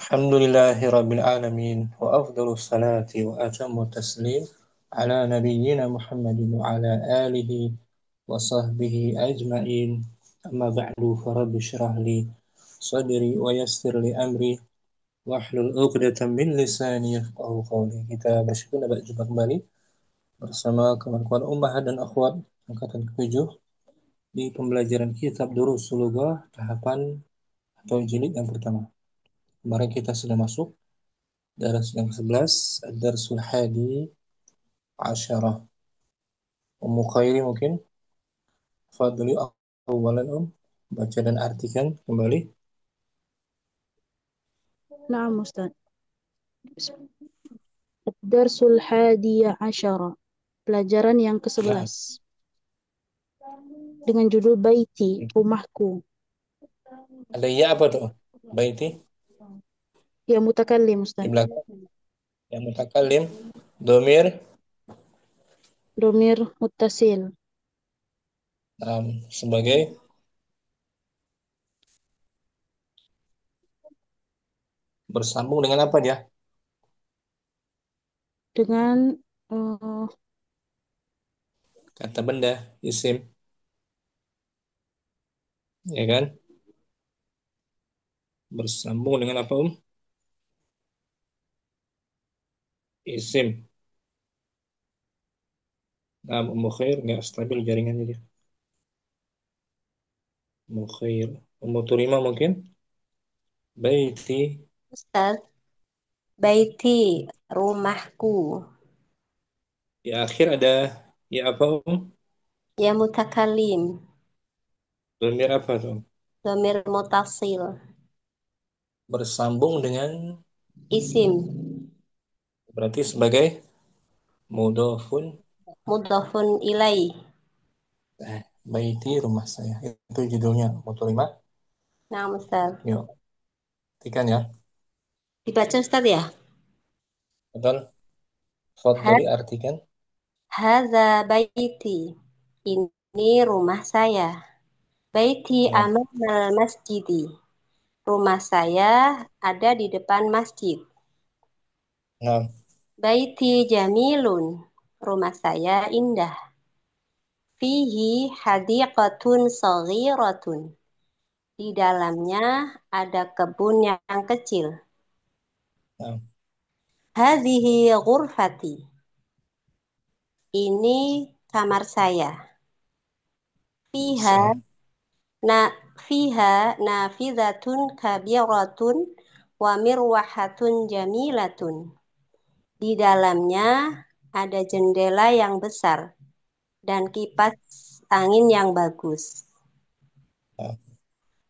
الحمد لله رب العالمين وأفضل الصلاة وأتم التسليم على نبينا محمد وعلى آله وصحبه أجمعين. أما بعد فرب اشرح لي صدري ويسر لي أمري واhlul 'uqdatam min lisani yafqahu qawli. Kita bersyukur dapat jumpa kembali bersama kawan-kawan ummah dan akhwat angkatan ke-7 di pembelajaran kitab Durusul Lughah tahapan atau jilid yang pertama. Kemarin kita sudah masuk daras yang ke-11, Ad-Darsul Hadi Asyarah. Ummu Khairi mungkin fadli awalan baca dan artikan kembali. Naam Ustaz. Ad-Darsul Hadiya Asyara. Pelajaran yang Nah, ke-11. Dengan judul Baiti, Rumahku. ada ya apa tuh? Baiti Ya mutakallim di Ustaz. belakang yang mutakallim domir Domir muttasil. sebagai bersambung dengan apa dia? Dengan eh, Kata benda, isim, ya kan? Bersambung dengan apa, Isim. Nah, Ummu Khair nggak stabil jaringannya dia. Ummu Khair. Ummu Turima mungkin? Baiti. Ustaz, baiti, rumahku. Di akhir ada ya apa, Ya mutakalim, Domir apa tuh? domir mutasil, Bersambung dengan isim, berarti sebagai mudhofun. mudhafun ilaih. Baiti rumah saya. Itu judulnya Ummu Turima. Nah, Ustaz. Yuk, tikan ya. Dibaca Ustaz ya. Betul. Ha- Fadli artikan. Hadza baiti. Ini rumah saya. Baiti Nah, amal masjidi. Rumah saya ada di depan masjid. nah, Baiti jamilun. Rumah saya indah. Fihi hadiqatun saghiratun. Di dalamnya ada kebun yang kecil. nah. Hadhihi ghurfati. Ini kamar saya. Fiha Bisa. na fiha nafidatun kabiratun wa mirwahatun jamilatun. Di dalamnya ada jendela yang besar dan kipas angin yang bagus. Nah,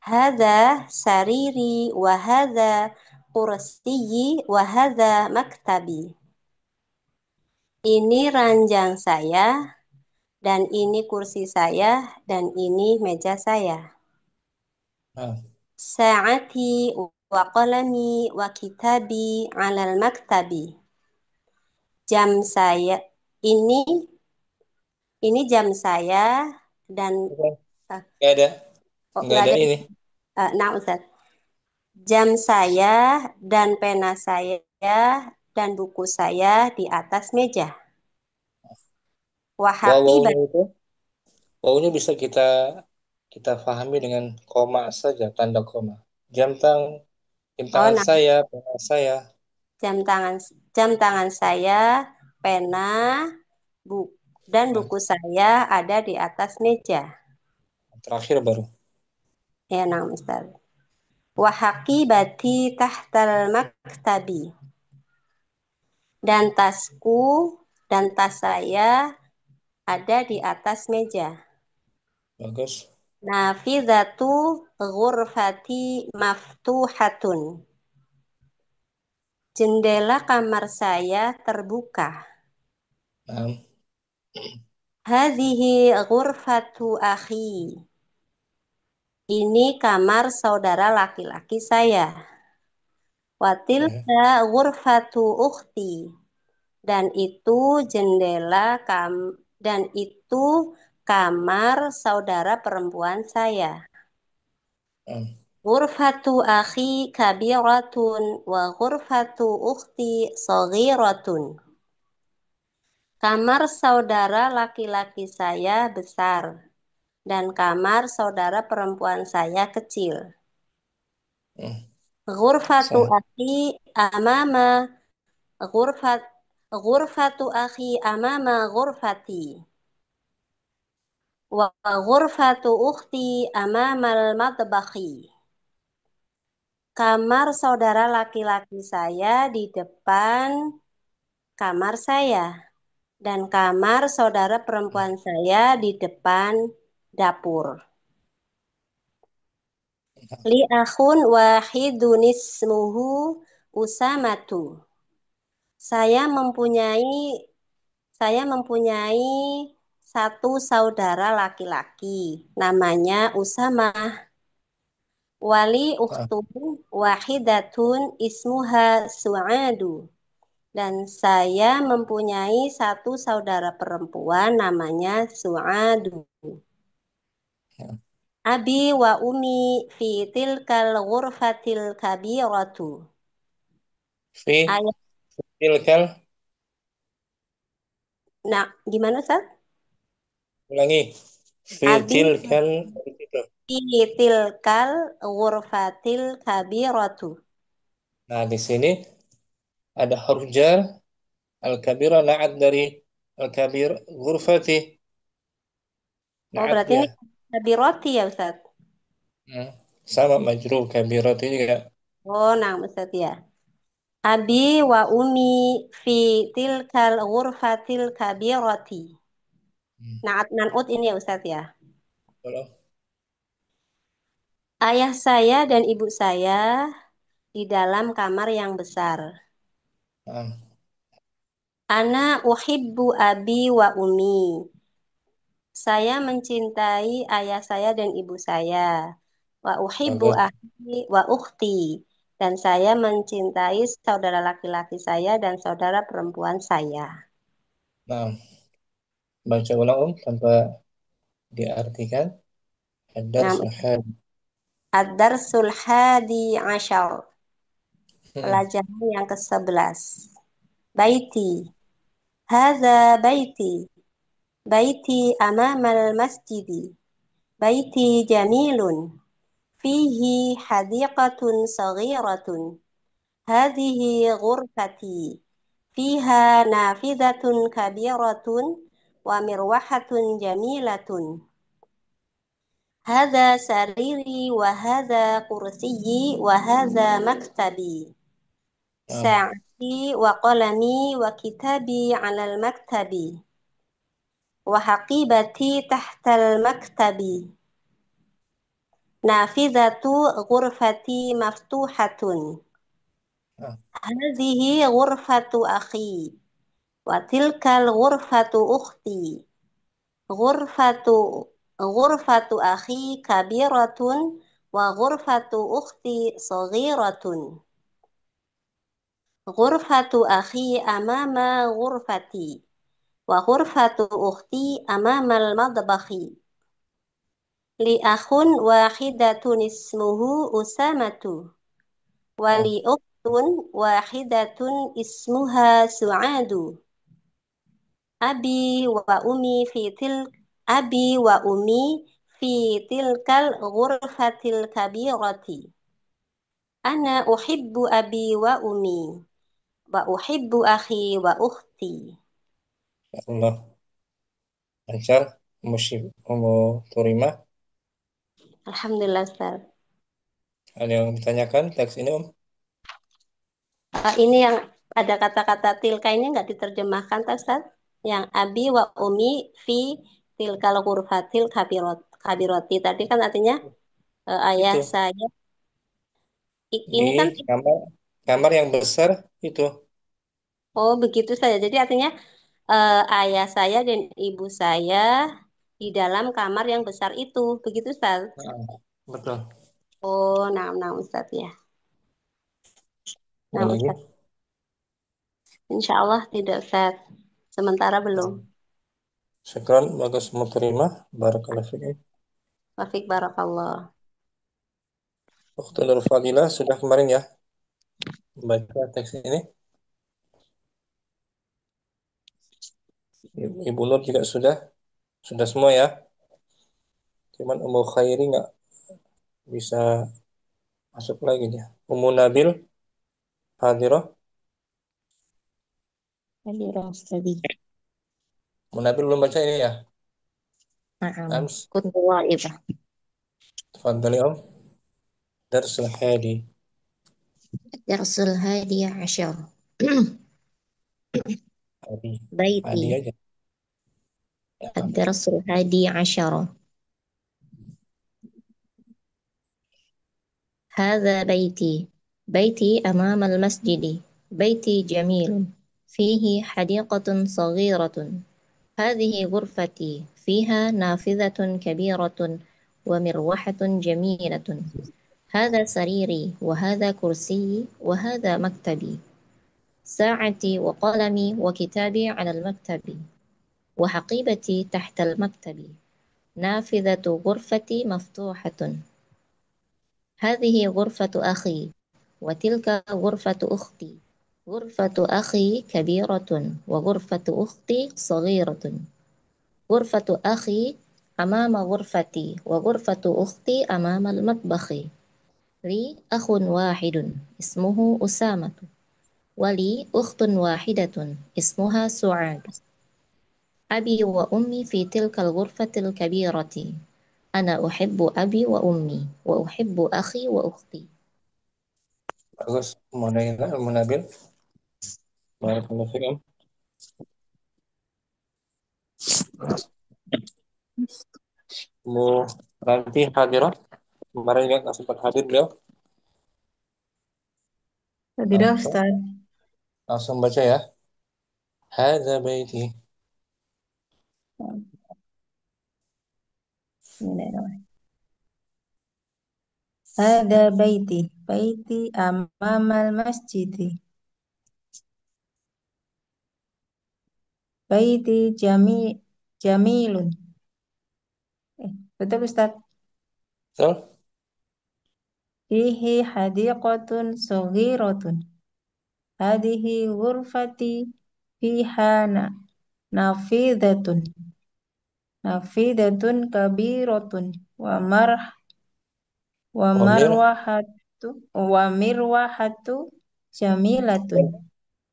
Hadza sariri wa hadza kursiyyi wa hadza maktabi. Ini ranjang saya, dan ini kursi saya, dan ini meja saya. nah. Sa'ati wa qalami wa kitabi 'alal maktabi. Jam saya ini jam saya dan Bukan. uh, Nggak ada. Nggak nggak ada ada. ini. Nah Ustaz. Jam saya dan pena saya dan buku saya di atas meja. Wahaki Wawunya itu. Wawunya bisa kita kita pahami dengan koma saja, tanda koma. Jam tang, jam oh tangan nah saya, pena saya. jam tangan jam tangan saya, pena, bu dan Nah, buku saya ada di atas meja. terakhir baru. Ya, nah, Ustaz. Wahaqibati tahtal maktabi. Dan tasku dan tas saya ada di atas meja. Bagus. Nafidhatu ghurfati maftuhatun. Jendela kamar saya terbuka. Nah, Hadhihi ghurfatu akhi. Ini kamar saudara laki-laki saya. ya. Watilka ghurfatu ukhti. Dan itu dan itu kamar saudara perempuan saya. Nah. Ghurfatu akhi kabiratun wa ghurfatu ukhti saghiratun. Kamar saudara laki-laki saya besar dan kamar saudara perempuan saya kecil. Hmm, Ghurfatu sah. akhi amama ghurfat ghurfatu akhi amama ghurfati wa ghurfatu ukhti amamal matbakhi. Kamar saudara laki-laki saya di depan kamar saya dan kamar saudara perempuan saya di depan dapur. Li akhun wahidun ismuhu Usamatu. Saya mempunyai saya mempunyai satu saudara laki-laki namanya Usama. Wali Ah, ukhtun wahidatun ismuha Su'adu. Dan saya mempunyai satu saudara perempuan namanya Su'adu. ya. Abi wa umi fi tilkal ghurfatil kabiratu. Fi Ayah, tilkal, nah, gimana Ustaz? ulangi. Fi Abi tilkal, itu. fi tilkal ghurfatil kabiratu. Nah, di sini ada huruf jar. Al-kabira na'at dari al-kabir ghurfati. Oh, Na'at berarti ini dia. kabiroti ya Ustaz? Hmm. Sama majrur kabirati juga. Oh, nah Ustaz ya. Abi wa umi fi tilkal ghurfatil kabirati. Hmm. Naat man'ut ini ya Ustaz ya. Kalau, Ayah saya dan ibu saya di dalam kamar yang besar. ah, Ana uhibbu abi wa umi. Saya mencintai ayah saya dan ibu saya. Wa uhibbu bagus. akhi wa ukhti. Dan saya mencintai saudara laki-laki saya dan saudara perempuan saya. Nah, baca ulang tanpa diartikan. Nah, Ad-darsul hadi. Ad-Darsul Hadi Ashar. Hmm. Pelajaran yang ke-11. Baiti. Hadza baiti. Baiti amamal masjidi. Baiti jamilun. Fihi hadiqatun saghiratun. Hadhihi ghurfati. Fiha nafidatun kabiratun wa mirwahatun jamilatun. Hadza sariri wa hadza kursiyyi wa hadza maktabi. Ah, Sa'ati wa qalami wa kitabi 'alal maktabi. Wa haqibati tahtal maktabi. Nafidhatu ghurfati maftuhatun. ah, Hadhihi ghurfatu akhi. Wa tilkal ghurfatu ukhti. Ghurfatu ghurfatu akhi kabiratun wa ghurfatu ukhti saghiratun. Ghurfatu akhi amama ghurfati. Wa ghurfatu ukhti amamal madbakhi. Li akhun wahidatun ismuhu Usamatu. Wa ah. li ukhtun wahidatun ismuha Su'adu. Abi wa umi fi til Abi wa umi fi tilkal ghurfatil kabirati. Ana uhibbu abi wa umi wa uhibbu akhi wa ukhti. Ya Allah. Lancar. Musyib. Terima. Alhamdulillah Ustaz. Ada yang ditanyakan teks ini, Om? Ini yang ada kata-kata tilka ini nggak diterjemahkan tak, Ustaz? Yang abi wa umi fi tilkal ghurfatil kabiroti. Tadi kan artinya ayah Itu. saya. Di Ini kan kamar kamar yang besar itu. oh begitu saja. Jadi artinya ayah saya dan ibu saya di dalam kamar yang besar itu. Begitu Ustaz? Ah, betul. Oh, nah Ustaz ya. Ada Nah lagi? Ustaz. Insya Allah tidak Ustaz. Sementara belum. Hmm. Syukran, bagus mau terima. Barakallahu fiik. Wafik barakallah. Waktu Nur Fadilah sudah kemarin ya baca teks ini. Ibu Nur juga sudah semua ya. Cuman Ummu Khairi nggak bisa masuk lagi dia. Ummu Nabil Hadirah. Hadirah Ustazi. Ummu Nabil belum baca ini ya. Naam. Ams, Kuntu wa'ibah. tafadhali Om. Darsul Hadi. Darsul Hadiyah Asyar. Hadi. Hadi Baiti. aja. Ya. Ad-Darsul Hadi Asyar. هذا بيتي. بيتي أمام المسجد. بيتي جميل. فيه حديقة صغيرة. هذه غرفتي. فيها نافذة كبيرة ومروحة جميلة. هذا سريري وهذا كرسي وهذا مكتبي. ساعتي وقلمي وكتابي على المكتب وحقيبتي تحت المكتب. نافذة غرفتي مفتوحة. هذه غرفة أخي وتلك غرفة أختي. غرفة أخي كبيرة وغرفة أختي صغيرة. غرفة أخي أمام غرفتي وغرفة أختي أمام المطبخ. لي أخ واحد اسمه أسامة ولي أخت واحدة اسمها سعاد. أبي وأمي في تلك الغرفة الكبيرة. أنا أحب أبي وأمي وأحب أخي وأختي. Bagus. Ummu Nabil. Barakallahu fikum. Ummu Ranti Hadirah. Kemarin juga nggak sempat hadir beliau. Tidak, Langsung, Ustaz. langsung baca ya. Hadza baiti. Bismillahirrahmanirrahim. Ada baiti. Baiti amamal masjidi. Baiti jamilun. Betul, Ustaz. Betul? Fihi hadiqatun saghiratun. Hadihi ghurfati fiha nafidatun. Nafidatun kabiratun. Wa Wamir. marwahatu. Wa mirwahatu jamilatun.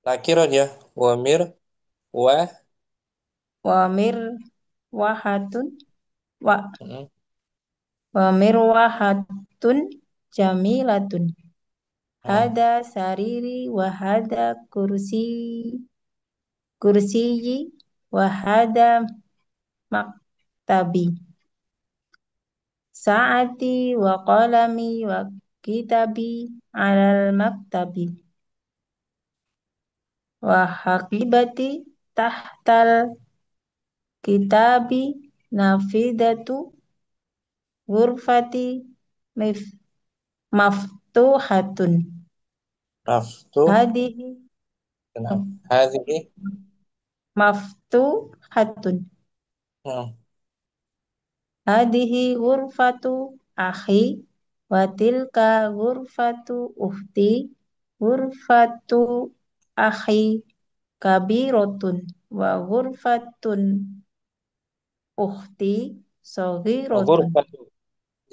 Nakiro dia. Wamir. Wa. Wa mirwahatun. Wa Mm, Wa mirwahatun jamilatun. mm. Hada sariri wa hada kursiyi wa hada maktabi. Saati wa qalami wa kitabi alal maktabi. Wa haqibati tahtal kitabi nafidatu ghurfati maftuhatun. Raftu. Hadihi Kenal. Hadhihi. maftuhatun. Mm. Hadihi ghurfatu akhi wa tilka ghurfatu ukhti. Ghurfatu akhi kabirotun wa ghurfatun ukhti saghirotun. Ghurfatu.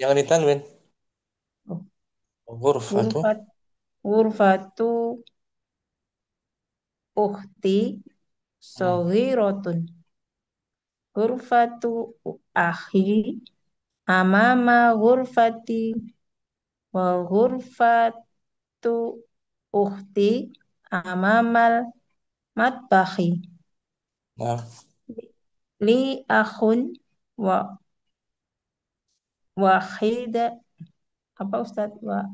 Jangan ditanwin. Oh, Ghurfatu. Ghurfat ghurfatu ukhti Mm. saghirotun. Ghurfatu akhi amama ghurfati wa ghurfatu ukhti amamal matbakhi. Nah, Li akhun wa wahida apa Ustaz wa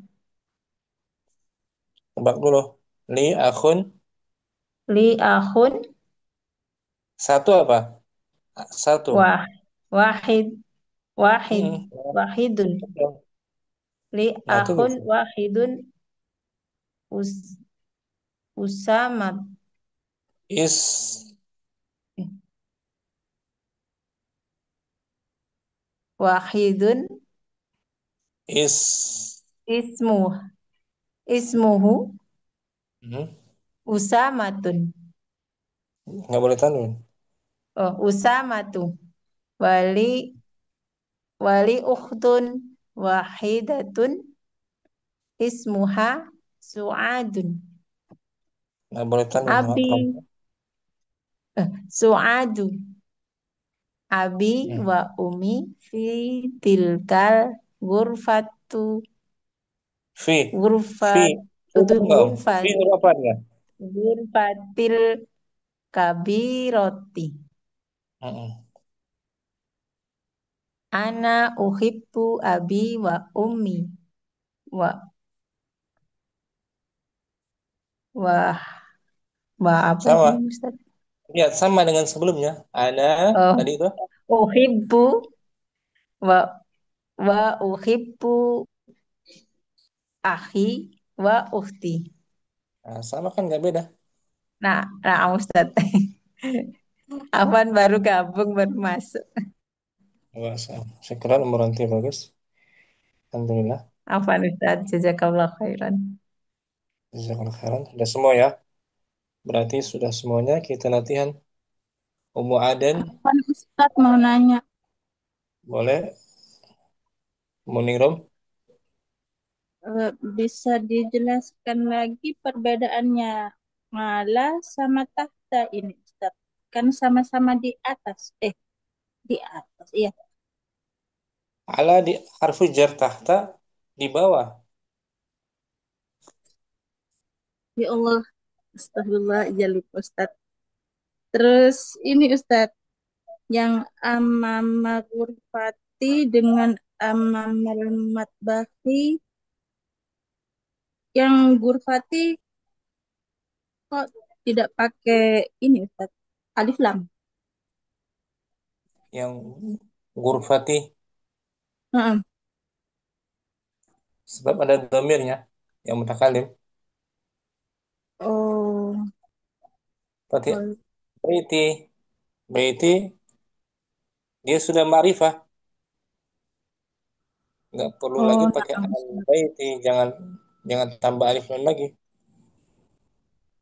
tebak dulu. Li akhun. li akhun Satu apa? Satu. wah wahid wahid Mm. wahidun Betul. li Nah, itu akhun bisa. wahidun us usama Is. wahidun Is. ismu ismuhu Hmm. Usamatun. Nggak boleh tanwin. Oh, Usamatu. Wali wali ukhtun wahidatun ismuha Su'adun. Nggak boleh tanwin sama Abi perempuan. Su'adu. Abi Hmm. wa umi fi tilkal ghurfatu Fi. Fi. ghurfat Huruf itu nggak, Om? Fi huruf apa dia? ghurfatil kabiroti. Hmm. Ana uhibbu abi wa ummi wa wa apa Sama. ini Ustaz? Ya, sama dengan sebelumnya. Ana Oh, tadi itu. uhibbu wa uhibbu akhi wa ukhti. Nah, sama kan nggak beda. Nah Ustaz. Afan baru gabung baru masuk. Nggak sama. Saya kira nomor nanti bagus. Alhamdulillah. Afan Ustaz, jazakallah khairan. Jazakallah khairan. Sudah semua ya. Berarti sudah semuanya kita latihan. Ummu Aden, Kan Ustaz mau nanya, boleh. Muningrum. bisa dijelaskan lagi perbedaannya malah sama tahta ini Ustaz. Kan sama-sama di atas. Di atas. Iya. Ala di harfu jar tahta di bawah. Ya Allah. Astagfirullah. Ya lupa Ustaz. Terus ini Ustaz. Yang amama ghurfati dengan amamal matbahi. Yang ghurfati kok tidak pakai ini Ustaz. Alif lam. Yang gurfati. Heeh. Sebab ada domirnya. Yang mutakalim. Oh, Berarti oh, baiti. Baiti dia sudah ma'rifah. Nggak perlu lagi oh, pakai nah, al baiti. Jangan jangan tambah alif lam lagi.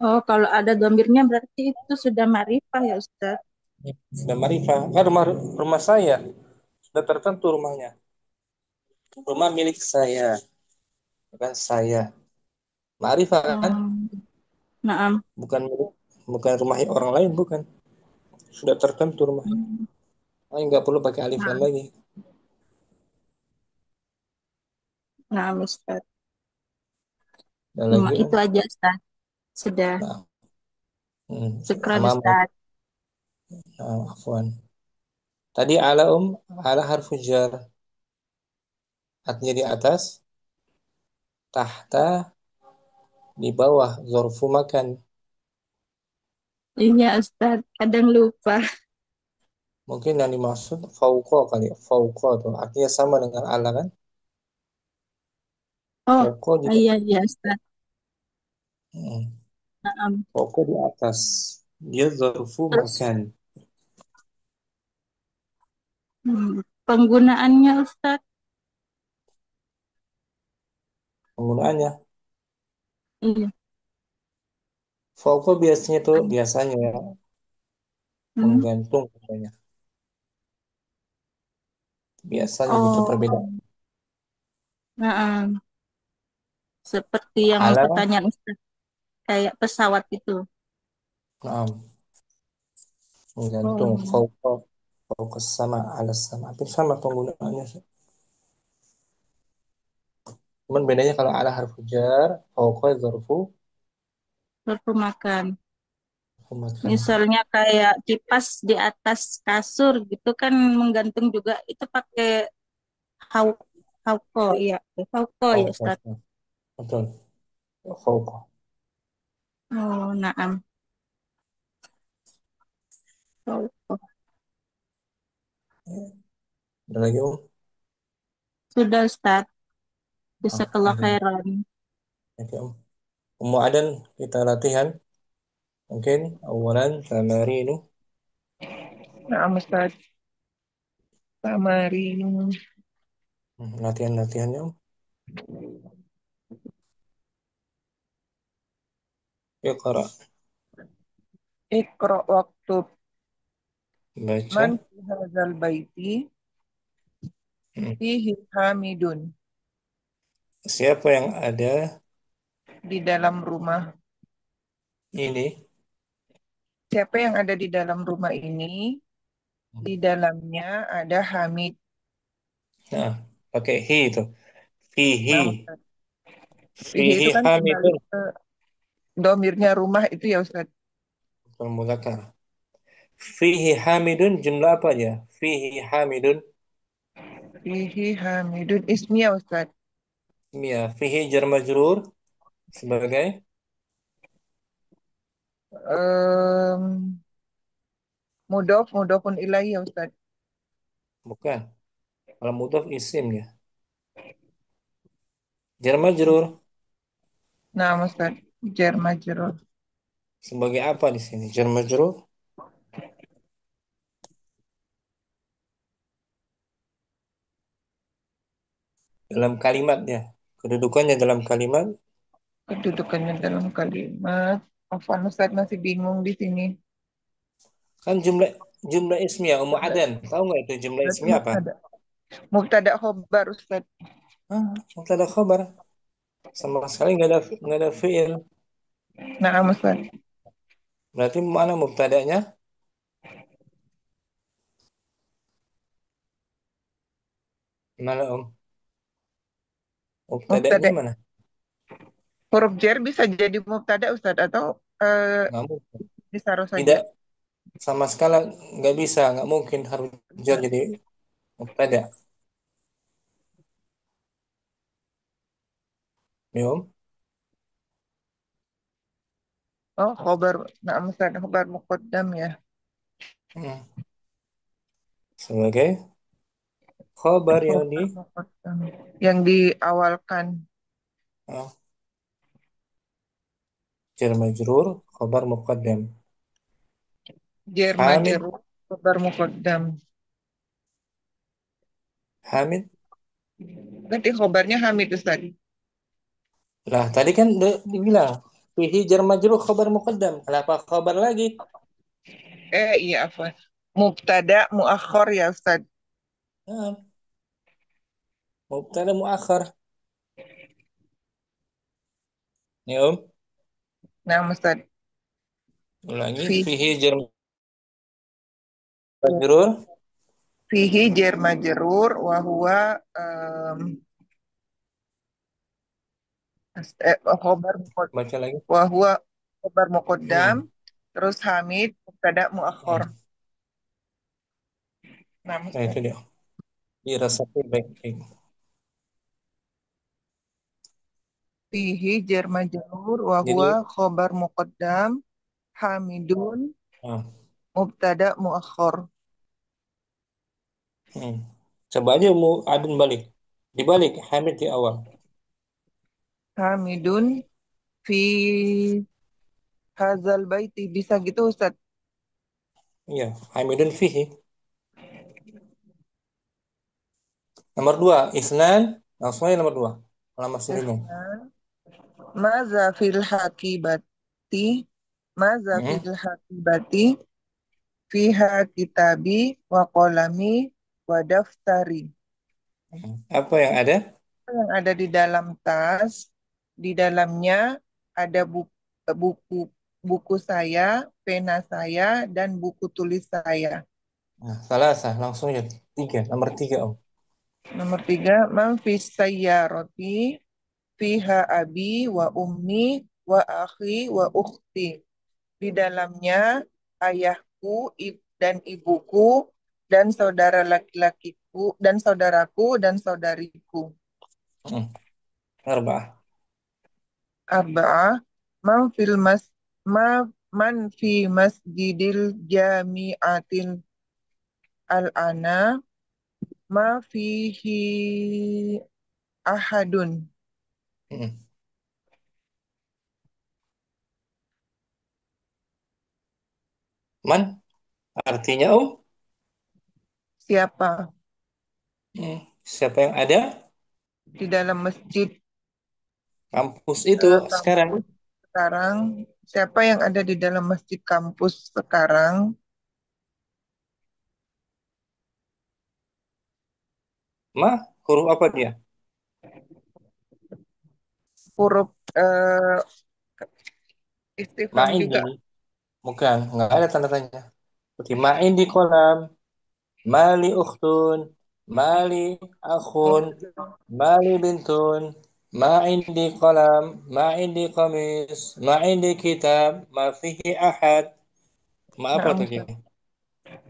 oh, kalau ada domirnya berarti itu sudah ma'rifah ya Ustaz. Sudah ma'rifah. Kan rumah saya. Sudah tertentu rumahnya. Rumah milik saya. Bukan saya. Ma'rifah kan? Oh, nah, Bukan milik, bukan rumah orang lain, bukan. Sudah tertentu rumahnya. Nggak perlu pakai alif lam nah, lagi. nah, Ustaz. Dan Cuma lagi itu aja Ustaz. Sudah. nah, Syukran amam, Ustaz. afwan. Tadi ala harfu jar, artinya di atas, tahta di bawah, zorfu makan. Iya Ustaz, kadang lupa. Mungkin yang dimaksud fauqa kali, fauqa tuh artinya sama dengan ala kan? Oh, Fauqa juga, iya, iya Ustaz. hmm, Nah, fauqa di atas, dia zorfu terus makan. penggunaannya Ustaz. Penggunaannya, Iya. fauqa biasanya tuh biasanya ya, Hmm. menggantung katanya. Biasanya gitu Oh, perbedaan. nah, seperti yang Ala, pertanyaan Ustaz, kayak pesawat itu. nah, menggantung Oh, fauqa, fauqa sama, ala sama. Hampir sama penggunaannya. Cuman bedanya kalau ala harfu jar, fauqa zarfu makan. makan. Misalnya kayak kipas di atas kasur gitu kan menggantung juga itu pakai hau hauko ya, hauko ya Fauqa, Ustaz. betul. Fauqa. Oh, naam. Hauko. Ada lagi Om? Sudah Ustaz, jazakallah Alhamdulillah. khairan. Oke Om. Ummu Adan kita latihan. Mungkin awalan tamarinu. Nah, Ustaz. Tamarin. Latihan-latihannya Om. Iqra. Iqra waktub. Man Baca. fi hadzal baiti Hmm. fihi hamidun. Siapa yang ada Di dalam rumah. ini? Siapa yang ada di dalam rumah ini? Di dalamnya ada Hamid. Nah, pakai hi itu. Fihi. Nah, fihi Fihi itu kan kembali hamidun. ke domirnya rumah itu ya Ustaz. Mudzakkar. Fihi hamidun jumlah apa aja? Fihi hamidun. Fihi hamidun ismi ya Ustaz. Ya, fihi jar majrur sebagai Em, mudofun ilaih ya Ustaz. bukan. Kalau mudhaf isim ya. Jar majrur Nah, Ustaz. Jar majrur. sebagai apa di sini? Jar majrur dalam kalimat ya. Kedudukannya dalam kalimat Kedudukannya dalam kalimat. Afwan Ustaz masih bingung di sini. kan jumlah jumlah ismiyah Ummu Adan. Tahu nggak itu jumlah Berarti ismiyah apa? mubtada. Mubtada khobar Ustaz. Ah, mubtada khabar. Sama sekali nggak ada fiil. Nah, Ustaz. Berarti mana mubtadanya? Mana Om? Mubtadanya Mubtada. mana? Huruf jar bisa jadi mubtada Ustaz atau Nggak mungkin. disaruh saja. Tidak sama sekali nggak bisa, nggak mungkin harus jadi mubtada. Ya, Om? Oh, khobar. Nah, Ustaz. Khobar muqaddam ya. Hmm. Sebagai khabar yang di Khobar muqaddam. Yang diawalkan. ah, jar majrur khabar muqaddam. Jar Hamid majrur. Khobar muqaddam. Hamid. Berarti khobarnya Hamid Ustaz. Lah, tadi kan dibilang fihi jar majrur khabar muqaddam. Kenapa khabar lagi? Iya apa? Mubtada muakhir ya Ustaz. Nah, mubtada muakhar. Ya, Om. Nah, Ustaz. Ulangi Fi, fihi jar majrur. fihi jar majrur wa huwa khobar Baca lagi. wa huwa khobar muqaddam Hmm. terus Hamid mubtada muakhir. Hmm. Nah, Nah, Ustaz. itu dia. Dirasapi baik-baik. Fihi jar majrur wa huwa Jadi, khobar muqaddam Hamidun ah, mubtada muakhir. hmm. Coba aja mau adun balik. Dibalik Hamid di awal. Hamidun fi hazal baiti bisa gitu Ustaz. Iya, Hamidun fihi. Nomor dua, Isnan. Langsung aja nomor dua. Lama sininya. Maza fil hakibati Maza Hmm. fil hakibati fiha kitabi wa qalami wa daftari. Apa yang ada? Yang ada di dalam tas, di dalamnya ada buku buku saya, pena saya, dan buku tulis saya. Nah, salah sah. Langsung aja. Tiga. Nomor tiga, Om. Nomor tiga, man fis sayyarati fiha abi wa ummi wa akhi wa ukhti. Di dalamnya ayahku dan ibuku dan saudara laki-lakiku dan saudaraku dan saudariku. Hmm. Arba'ah. Arba'ah man fil mas ma man fi masjidil jami'atil al-ana ma fihi ahadun. Hmm. Man? Artinya, Om? Siapa Hmm. Siapa yang ada? di dalam masjid Kampus itu sekarang. kampus sekarang? Siapa yang ada di dalam masjid kampus sekarang? Ma, huruf apa dia? Huruf istifham Ma'in juga. ini. Bukan, nggak ada tanda tanya. Seperti ma'in di kolam, mali ukhtun, mali akhun, mali bintun, ma'in di kolam, ma'in di qamis, ma'in di kitab, ma fihi ahad. Ma apa Nah, tadi? Ustaz.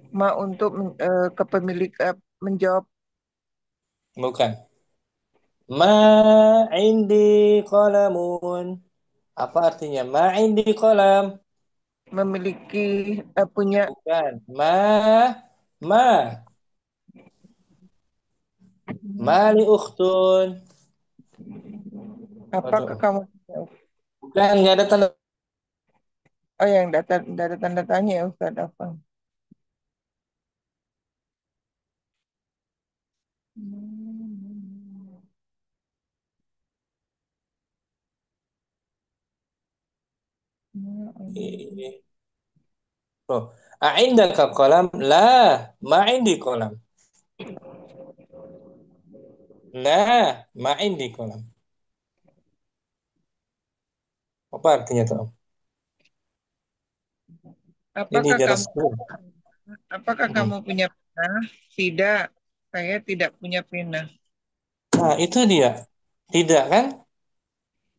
Ma untuk kepemilik menjawab Bukan. Ma indi qalamun. Apa artinya? Ma indi qalam. memiliki punya. Bukan. Ma. Mali ukhtun. Apakah Waduh. kamu Bukan, nggak ada tanda. oh yang data tanda tanya ya Ustaz apa? Oh. A'indaka qalam? La. Ma indi qalam. La. Ma indi qalam. Apa artinya tuh? Jadi Apakah kamu jelaskan. apakah Hmm. kamu punya pena? Tidak, saya tidak punya pena. Nah, itu dia. Tidak kan?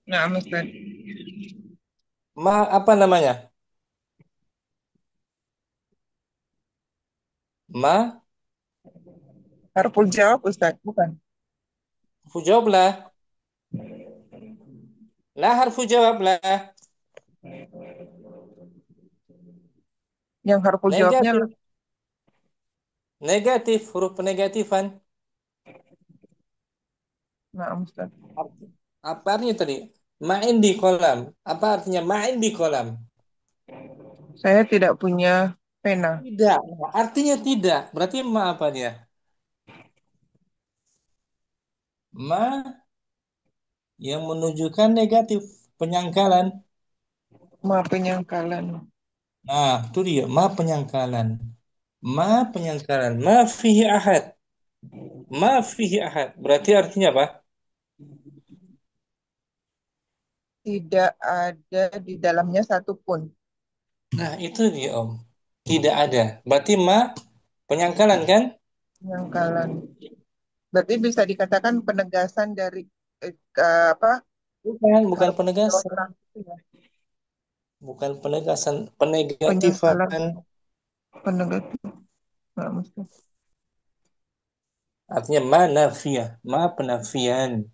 Nah, Ustaz. Ma apa namanya? Ma. Harful jawab Ustaz, bukan? Jawablah. La harfu jawab lah. Yang harful jawabnya Negatif. Negatif. Huruf penegatifan. nah, Ustaz. Apa artinya tadi? Main di kolam. Apa artinya main di kolam? Saya tidak punya pena. Tidak. Artinya tidak. Berarti ma apa dia? Ma yang menunjukkan negatif. Penyangkalan. Ma penyangkalan. Nah, itu dia. Ma penyangkalan. Ma penyangkalan. Ma fihi ahad. Ma fihi ahad. Berarti artinya apa? Tidak ada di dalamnya satupun. Nah, itu dia, Om. Tidak ada. Berarti ma penyangkalan kan? Penyangkalan. Berarti bisa dikatakan penegasan dari apa? Bukan Harful penegasan. jawab itu ya. Bukan penegasan. Penegatifan. Penyangkalan penegatif. Nah, Ustaz. Artinya ma nafiyah. Ma penafian.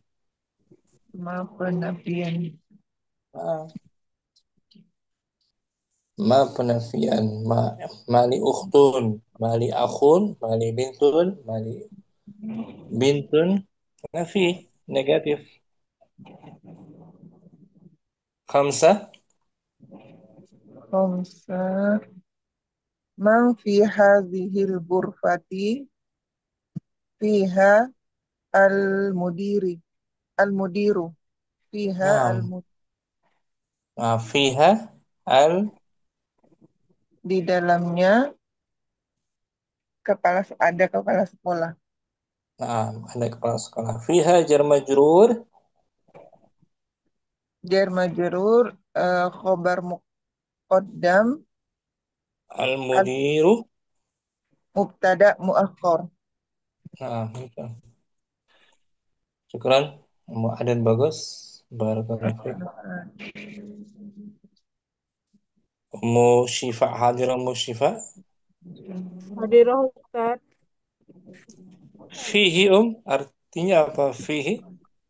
Ma penafian. Ah, ma penafian. Mali ukhtun. Mali akhun. Mali bintun. Mali bintun. Nafi. Negatif. Khamsah. Khamsa. Man fi hadhil ghurfati fiha al-mudiri. Al-mudiru. Fiha Nah, al-mudiru. fiha al. Di dalamnya ada kepala sekolah. Nah, ada kepala sekolah. Fiha jar majrur. Jar majrur khobar muqaddam Al al mudiru. mubtada muakhar. Nah, itu. Syukran. Adan bagus. Barakallahu fiik. Ummu Syifa hadir Ummu Syifa. Hadirah Ustaz. Fihi artinya apa fihi?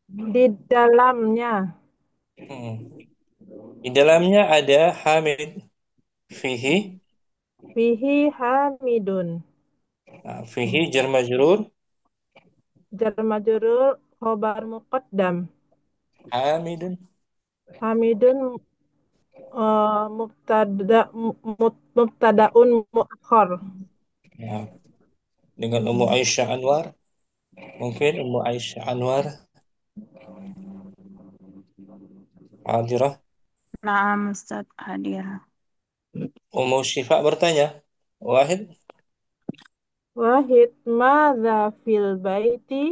Di dalamnya. Hmm. Di dalamnya ada Hamid. Fihi. Fihi hamidun. Nah, fihi jar majrur. Jar majrur khobar muqaddam. Hamidun. Hamidun mubtadaun muakhar. Nah, dengan Ummu Aisyah Anwar. Mungkin Ummu Aisyah Anwar hadirah. Naam Ustaz hadir. Ummu Syifa bertanya. Wahid. Wahid, madza fil baiti?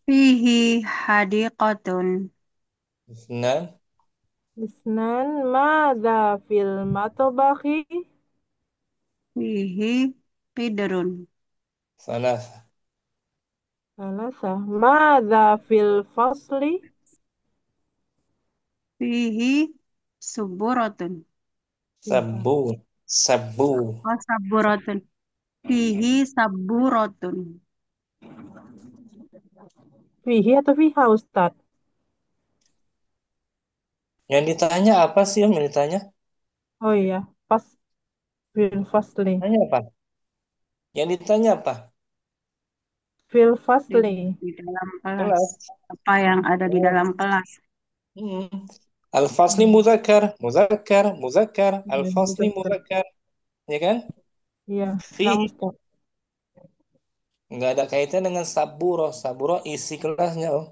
Fihi hadiqatun. Isnan. Isnan, madza fil matbakhi? Fihi qidrun. Salas. Salasa, madza fil fasli? Fihi suburatun. Sabu. Sabu. Oh, saburatun. Fihi saburatun. Fihi atau fiha Ustaz? Yang ditanya apa sih Om? Yang ditanya? Oh iya, pas fil fasli. Tanya apa? Yang ditanya apa? Fil Di, fasli. di dalam kelas. Kelas. Apa yang ada di dalam Kelas. kelas? Hmm. Al-fasli muzakkar, muzakkar, muzakkar, Ya, al-fasli muzakkar. muzakkar, ya kan? Iya, Fi nah Ustaz. nggak ada kaitan dengan saburo. Saburo isi kelasnya Om.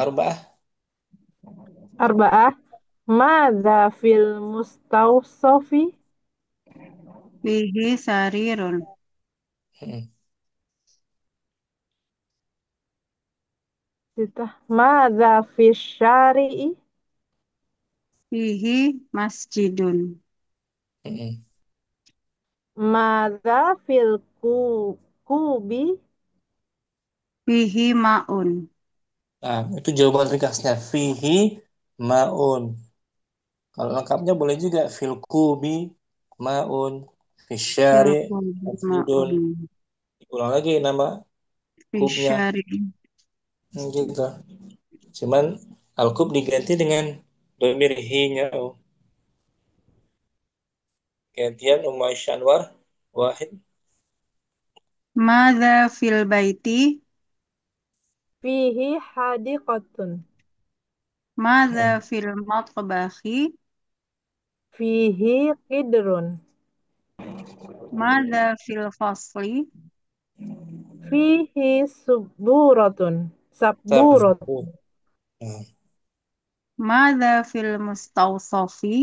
Arba'ah. Arba'ah, madza fil mustausofi? Fihi sarirun. Hmm. Sita, madza fis syari'i? Fihi masjidun. Hmm. Madza fil kubi? Fihi ma'un. Nah, itu jawaban ringkasnya. Fihi maun. Kalau lengkapnya boleh juga fil kubi maun, fisyari Filkubi masjidun. ma'un. Ulang lagi nama kubnya. Fisyari. Gitu. Cuman al-kub diganti dengan domir hi-nya. Oh. Gantian Umma Anwar. Wahid. Madza fil baiti? Fihi hadiqatun. Madza fil matbakhi? Fihi qidrun. Madza fil fasli? Fihi suburatun. Sabtu. Saburatun. Nah, Madza fil mustawsafi?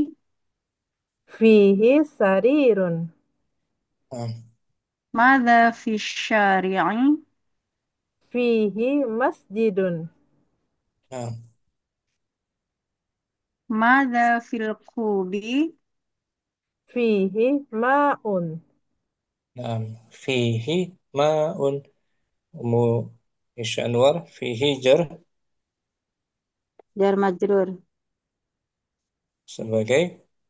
Fihi sarirun. nah, Madza fis syari'i? Fihi masjidun. nah, Madza fil kubi? Fihi ma'un. nah. Fihi ma'un. Ummu Anwar. Fihi jar Jar majrur. sebagai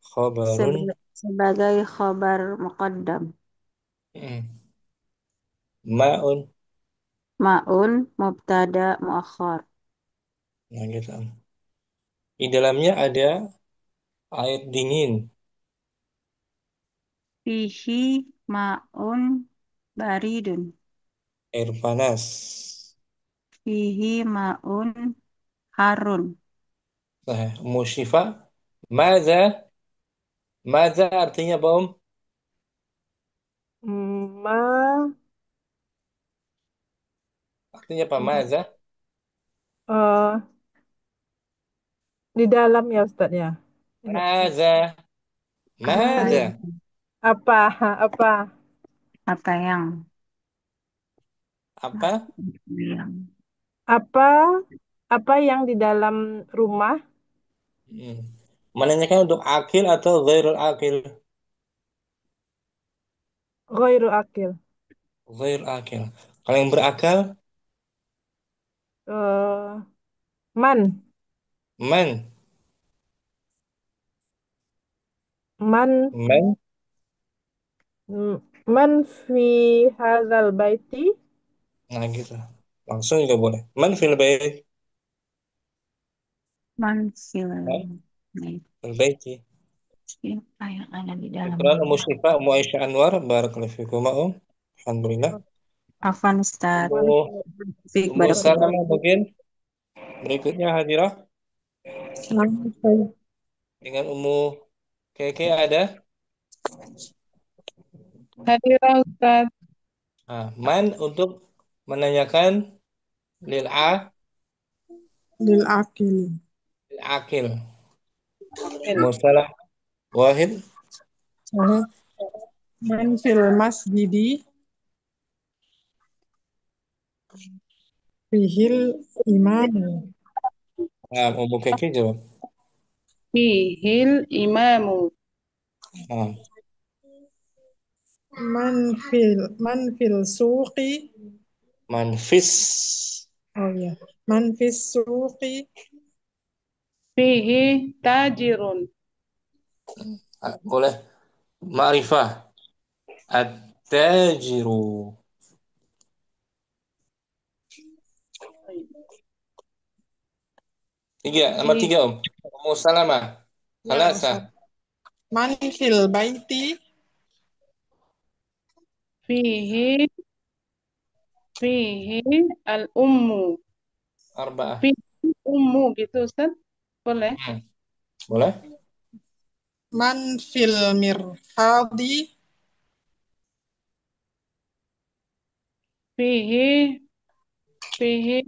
khabarun. Sebagai khabar muqaddam. Hmm. Ma'un. Ma'un mubtada muakhar. Nah, gitu. Di dalamnya ada air dingin, Fihi ma'un baridun. air panas. Fihi ma'un harun. Nah, musyifa, maza, maza artinya apa Om? Ma, Artinya apa maza? eh, di dalam ya Ustaz ya. Maza, Apa Di- maza. Apa, apa, apa yang Apa? yang apa, apa yang di dalam rumah? Hmm. Menanyakan untuk akil atau ghairul akil? Ghairu akil. Ghairul akil. Kalau yang berakal, Eh, man, man, man, man. man fi hadzal baiti? Nah, gitu. Langsung juga boleh. Man fil bait. mansil Man fil baiti. apa yang ada di dalam Syukran Ummu rumah. Syifa, Ummu Aisyah Anwar. Barakallahu fikum, Om. Alhamdulillah. Afan Ustaz. Ummu, Fik Ummu barakallahu. Salamah mungkin. Berikutnya hadirah dengan Ummu Keke ada. Hadirah Ustaz. Nah, man untuk menanyakan lil a للعاقل. Akil. Akil. Musalah. Wahid. صحيح. من في المسجد فيه الإمام. Ummu Keke jawab. Fihil imamu. Ah, من في السوق. manfis. Oh ya. من في السوق Fihi tajirun. Boleh. Ma'rifah. At-tajiru. Nomor Fi- tiga, Ummu Salamah. يا Salasa. أستاذ. من في البيت Fihi Fihi al-ummu. Arba'ah. Fihi ummu gitu, Ustaz. Boleh? Hmm. Boleh? من في المرحاض Fihi Fihi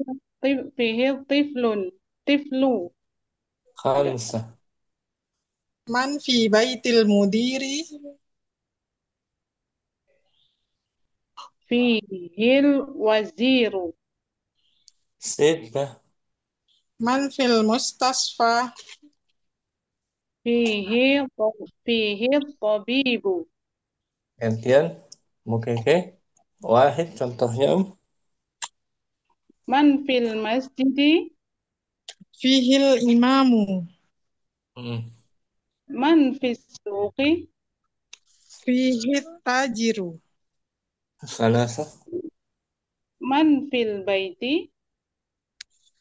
Fihi tiflun. Tiflu. Ada. Khamsah. من في بيت المدير Fihil waziru. Sittah. من في المستشفى Fihi Fihi tabibu. Gantian. Ummu Keke. Wahid contohnya, Man fil masjidi. فيه الإمام. Hmm. Man fis suqi. فيه التاجر. Salasa. Man fil baiti.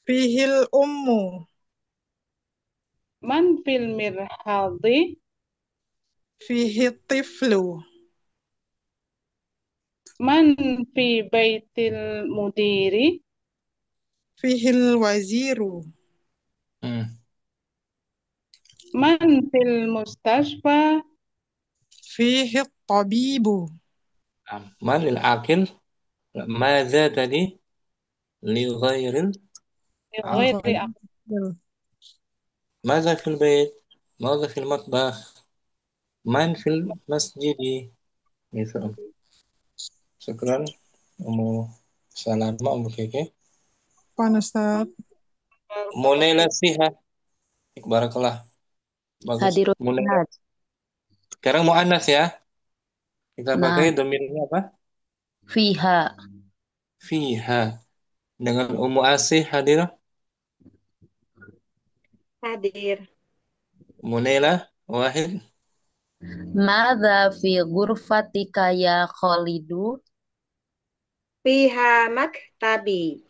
فيه الأم. Man fil mirhadi. فيه الطفل. Man fi baitil mudiri. فيه الوزير. Hmm. Man fil mustashfa. فيه الطبيب. Man lil akil. Madza tadi? Li ghairil Ghairi aqil. الغير. Madza fil bait? Madza fil matbakh? Man fil masjidi. Gitu. Syukran. Ummu Salama, Ummu Keke. Pan Ustaz. Munaila Siha. Barakallah. Bagus. Hadirun Munaila. Ahad. Sekarang muannas ya. Kita Nah, pakai domirnya apa? fiha. Fiha. Dengan Ummu Asih hadir. Hadir. Munaila. Wahid. Madza fi ghurfatika ya Khalidu? Fiha maktabi.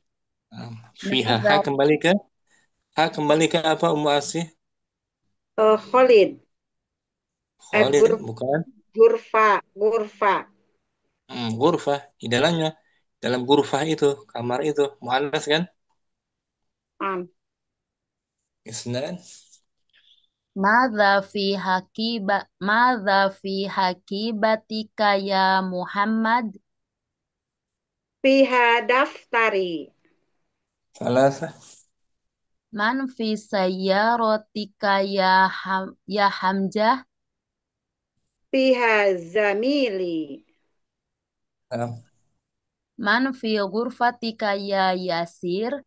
Fiha. Madza Ha kembali ke apa, Ummu Asih? Khalid. Khalid, Gur, bukan. gurfa. Gurfa. Ghurfah. Di dalamnya. Dalam ghurfah itu. Kamar itu. Muannas kan? Am. Isnan. madza fi hakibatika ya Muhammad? Fiha daftari. Salasa. Man fi sayyaratika ya Hamzah? Fiha zamili. Salam. Man fi ghurfatika ya Yasir?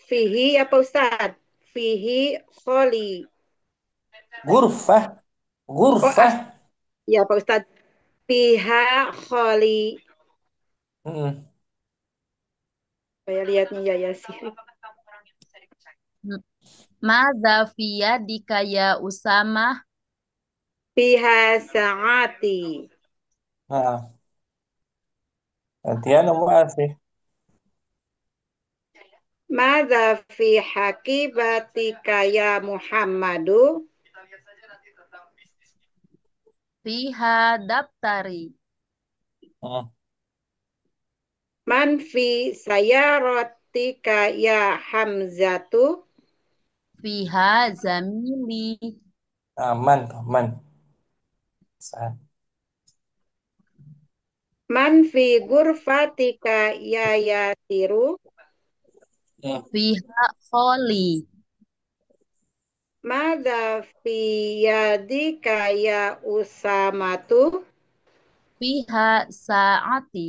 Fihi apa Ustaz? Fihi kholi. Ghurfah. Oh, Ghurfah. ya Pak Ustaz. Fiha kholi. Mm-mm. Saya lihatnya ya ya sih. Madza fi yadika ya Usamah? Fiha saati. Nah, gantian Ummu Asih. Madza fi hakibatika ya Muhammadu? Fiha daftari. Hmm. Man fi sayaratika ya Hamzatu? Fiha zamili. Aman, aman. Sah. Man fi gurfatika ya Yasiru? Hmm. Fiha kholi. Madza fi yadika ya Usamatu? Fiha sa'ati.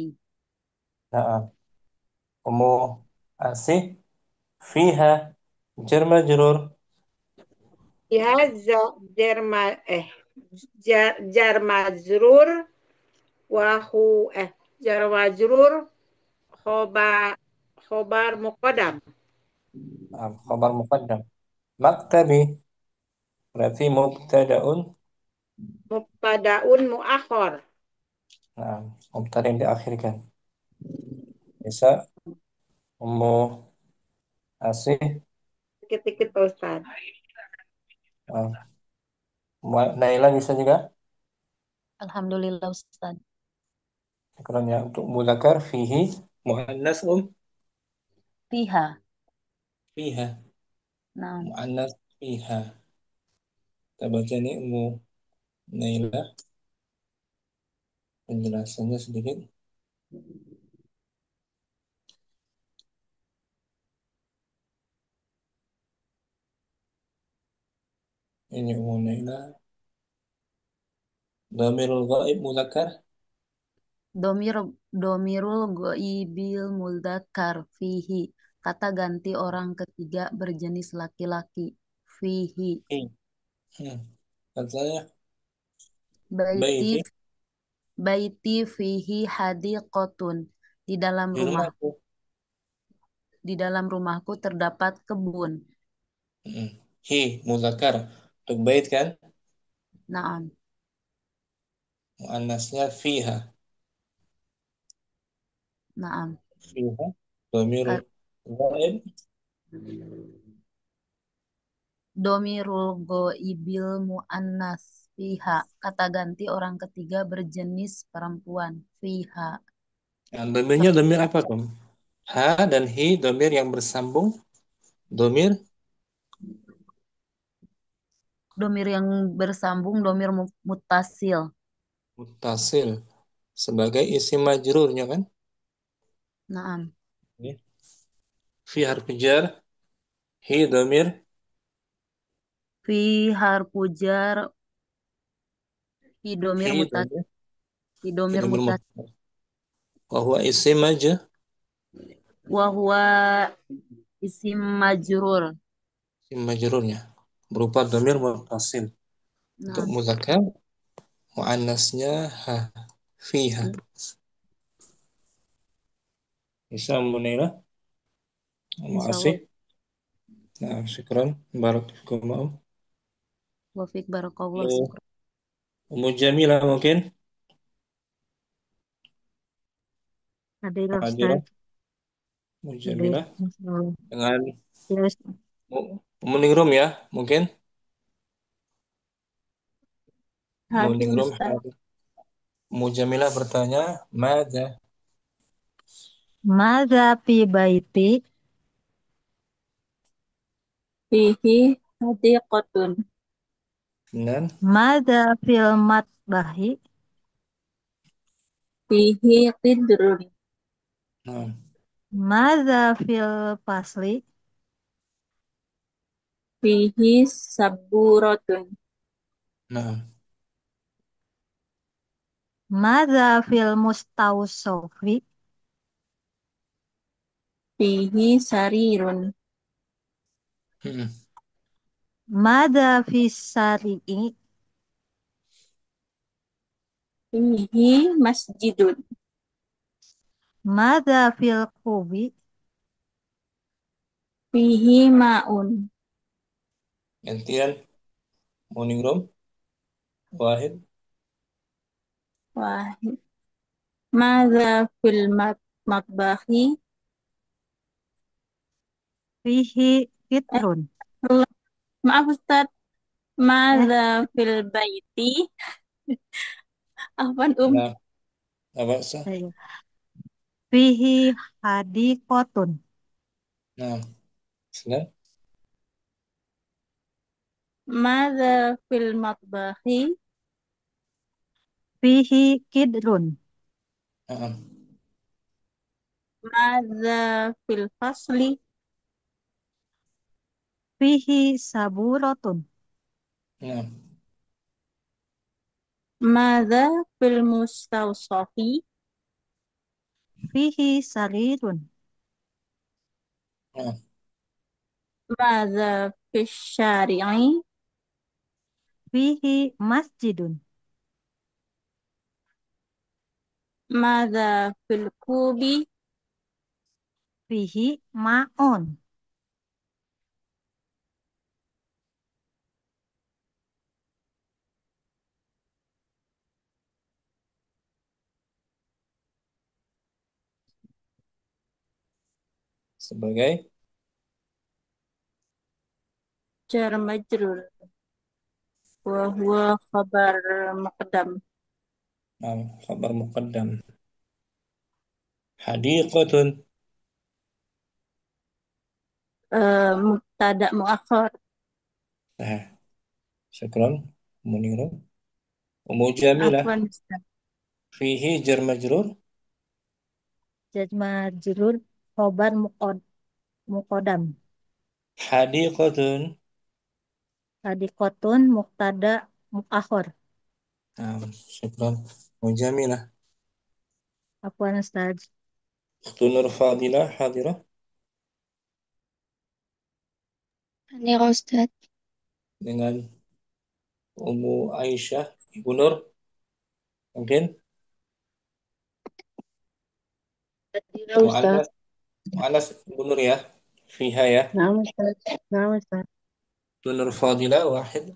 Nah, kamu asih fiha jar majrur Bihaza jarma jar majrur wahu jar majrur khobar khobar muqaddam. khabar muqaddam. Maktabi berarti mubtadaun. Mubtadaun muakhar. Nah, mubtada yang diakhirkan. Bisa kamu asih Dikit-dikit Pak Ustaz. Naila bisa juga. Alhamdulillah Ustaz. Karena untuk mudzakkar fihi, muannas Fiha. fiha, Nah, muannas fiha. Kita baca ini Naila penjelasannya sedikit. Ini Naila. Dhamirul ghaib mudzakkar domir domirul goibil muldakar fihi. Kata ganti orang ketiga berjenis laki-laki. Fihi. fi. Katanya Baiti baiti baiti fihi hadiqotun. Di dalam di rumah rumahku. di dalam rumahku terdapat kebun. Hi mudzakkar. Untuk bait kan Naam. muannasnya fiha. Naam. Fiha dhamirul Ka- ghaib Domirul goibil muannas fiha. Kata ganti orang ketiga berjenis perempuan. Fiha. Nah, dhamirnya dhamir apa tuh? Ha dan hi dhamir yang bersambung. Dhamir Domir yang bersambung, domir mutasil. muttasil sebagai isim majrurnya kan? Naam. Ya. Fi harfi jar, hi dhamir, Fi harfujar, fi domir hi mutas, dhamir, fi fi domir dhamir mutas. wa huwa isim Wa huwa isim majrur. isim majrurnya berupa dhamir muttasil. Untuk Naam. mudzakkar muannasnya ha fiha. Bisa Munaila? Insyaallah. Makasih. Nah, syukran. Barakallahu. Wafiq barakallah. Lalu, Syukran. Ummu Jamilah mungkin Hadir hadirah. Ustaz. Ummu Hadir. Jamilah Insyaallah. dengan Ya, Ustaz. Ummu Ningrum ya mungkin. Ummu Hadir Ningrum Ustaz. hadir. Ummu Jamilah bertanya, "Mada?" Madza fi baiti? Fihi hadiqatun. Dengan Madza fil matbahi? Fihi qidrun. nah, Madza fil fasli? Fihi saburatun. nah, Madza fil mustawsofi? Fihi sarirun. hmm, Madza fis sari'i? Fihi masjidun. Madza fil qubi? Fihi ma'un. gantian Ummu Ningrum, Wahid. Wahid. Madza fil matbahi? Fihi Eh, kitrun. maaf Ustaz. Eh, Madza fil baiti? Afwan Nah, apa sah? ayo. Fihi hadiqotun. Nah, sudah. Madza fil matbahi? Fihi kidrun. Nah, Madza fil fasli? fihi saburatun. Nah, Mada fil mustawsafi. Fihi sarirun. nah. Mada fil syari'i. Fihi masjidun. Mada fil kubi. Fihi ma'un. Sebagai Jar majrur. Wa huwa khabar muqaddam. khabar muqaddam. Hadiqatun. Mubtada muakhar. Nah, syukran. Muniru. Umu Jamilah. Afwan Ustaz. Fihi jar majrur. Jar majrur khobar muqaddam. Hadiqatun. Hadiqatun muqtada muakhar. Nah, syukran. Umu Jamilah. Afwan Ustaz. Ukhtu Nur Fadilah hadirah. Hadir Ustaz. Dengan Umu Aisyah, Ibu Nur. Mungkin Hadir Ustaz. Mu'anas Ibu Nur ya. Fiha ya. Naam Ustaz. Naam Ustaz. Ukhtu Nur Fadilah wahid.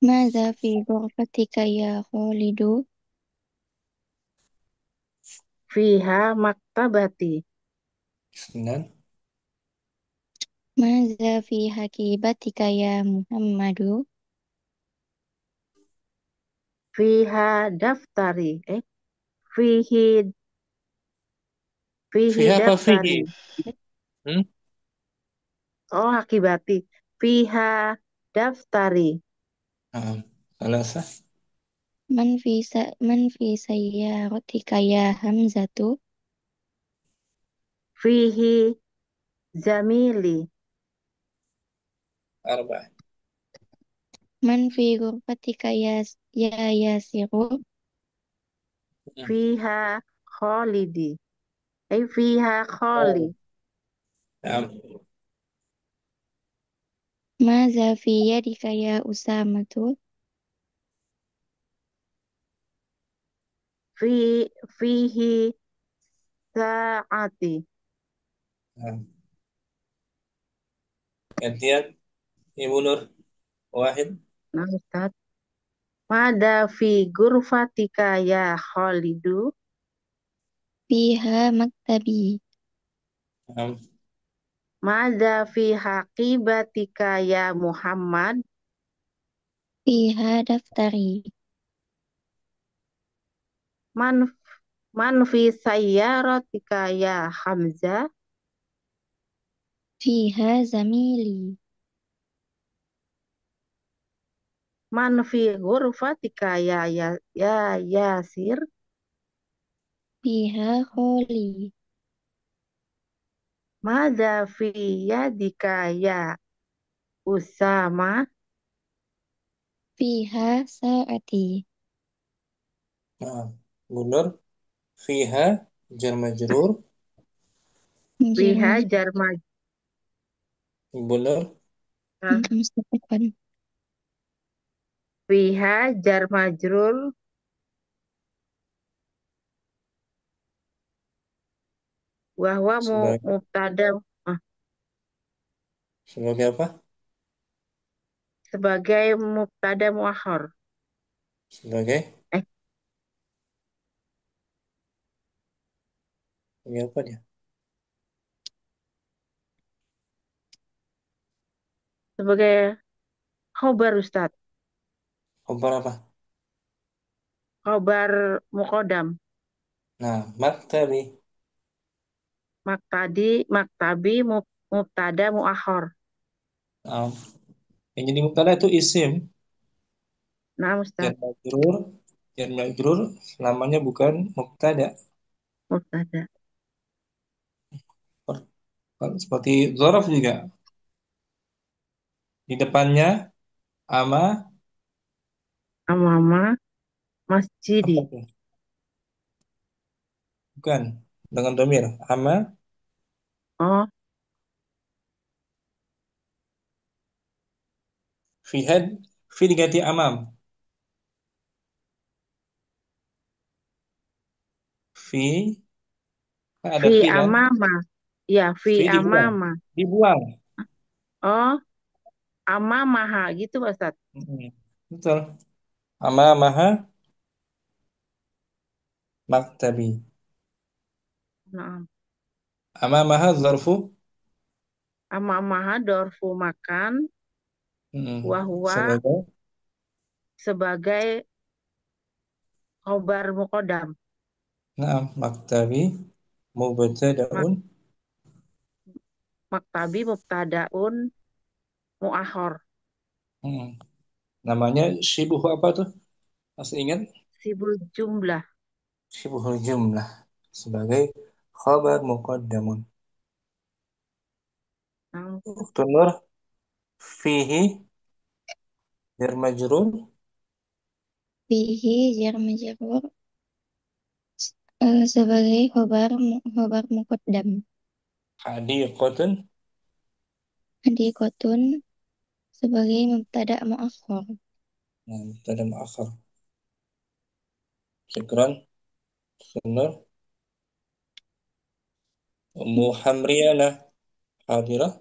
ماذا في غرفتك يا خالد؟ Fiha maktabati. Sembilan. ماذا في حقيبتك يا محمد؟ Fiha daftari. Fihi Fiha apa daftari. fihi? Hmm? Oh, akibati. Fiha daftari. Nah, salasa. من في سيارتك يا حمزة؟ Fihi zamili. Arba. من في غرفتك يا ياسر؟ Fiha khalidi. Fiha khali. Nah, ماذا في يدك يا أسامة؟ Fihi saati. nah. Gantian Ibu Nur wahid. Nah, Ustaz. Mada fi gurfatika ya Khalidu. فيها مكتبي. Nah, Mada fi haqibatika ya Muhammad. فيها دفتري. Man, man fi sayyaratika ya Hamzah. فيها زميلي. Man fi ghurfatika ya Yasir. فيها خالي. Mada fi yadika ya Usama. فيها ساعتي. nah. Ibu Nur. Fiha jar majrur. Fiha جرم jarma. Ibu Nur. مستقبل. Fiha jar majrur. Wahwa Sebagai mubtada. sebagai apa? Sebagai mubtada muakhar. Sebagai Eh, sebagai apa dia? sebagai khobar Ustaz. Khabar apa? Khobar muqaddam. Nah, maktabi. Maktabi mubtada muakhar. Nah, yang jadi mubtada itu isim. Nah, Jar Ustaz. majrur. Jar majrur namanya bukan mubtada. Mubtada. Seperti dzaraf juga. Di depannya ama Amama apa masjidi. tuh? Bukan. Dengan domir. Ama Oh, fi had fi diganti amam. Fi kan ada fi fi kan? amama. Ya, fi Fi dibuang. amama. Dibuang. Oh, amamaha gitu Pak Ustadz. Betul. Ama maha maktabi. Nah, Ama maha zarfu. amamaha dorfu makan wahwa Sebagai sebagai khobar mukodam. Naam maktabi mubtada'un. Maktabi mubtadaun mu'ahor. Hmm. Namanya syibuh apa tuh? Masih ingat? Sibul jumlah. Syibuhul jumlah sebagai khabar muqaddamun. Nah, Uktun nur fihi jar majrur Fihi jar majrur sebagai khobar muqaddam. hadiqatun. Hadiqatun sebagai mubtada muakhar. Nah, mubtada muakhar. Syukran. Nur Ummu Hamriyana hadirah.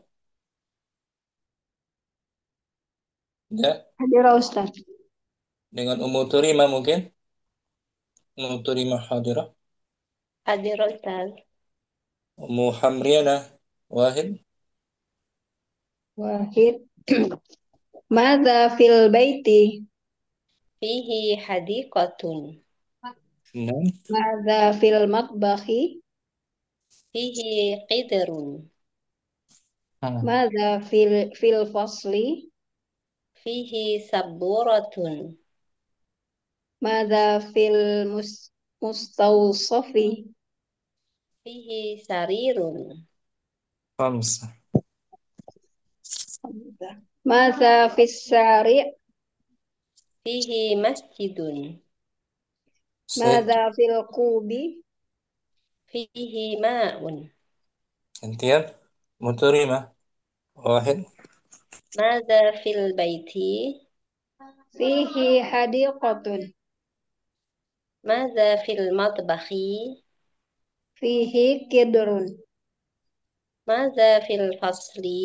Ya, Hadirah Ustaz. dengan Ummu Turima mungkin. Ummu Turima hadirah. Hadirah Ustaz. Ummu Hamriyana wahid. Wahid. Madza fil baiti? Fihi hadiqatun. Nah, Madza fil matbahi? Fihi qidrun. Madza fil fasli? Fihi sabburatun. Madza fil mustawsafi? Fihi sarirun. khamsah. Madza fis sari'? Fihi masjidun. Madza fil qubi? Fihi ma'un. Gantian. Ummu Turima wahid. Madza fil baiti? Fihi hadiqatun. Madza fil matbahi? Fihi kidrun. Madza fil fasli?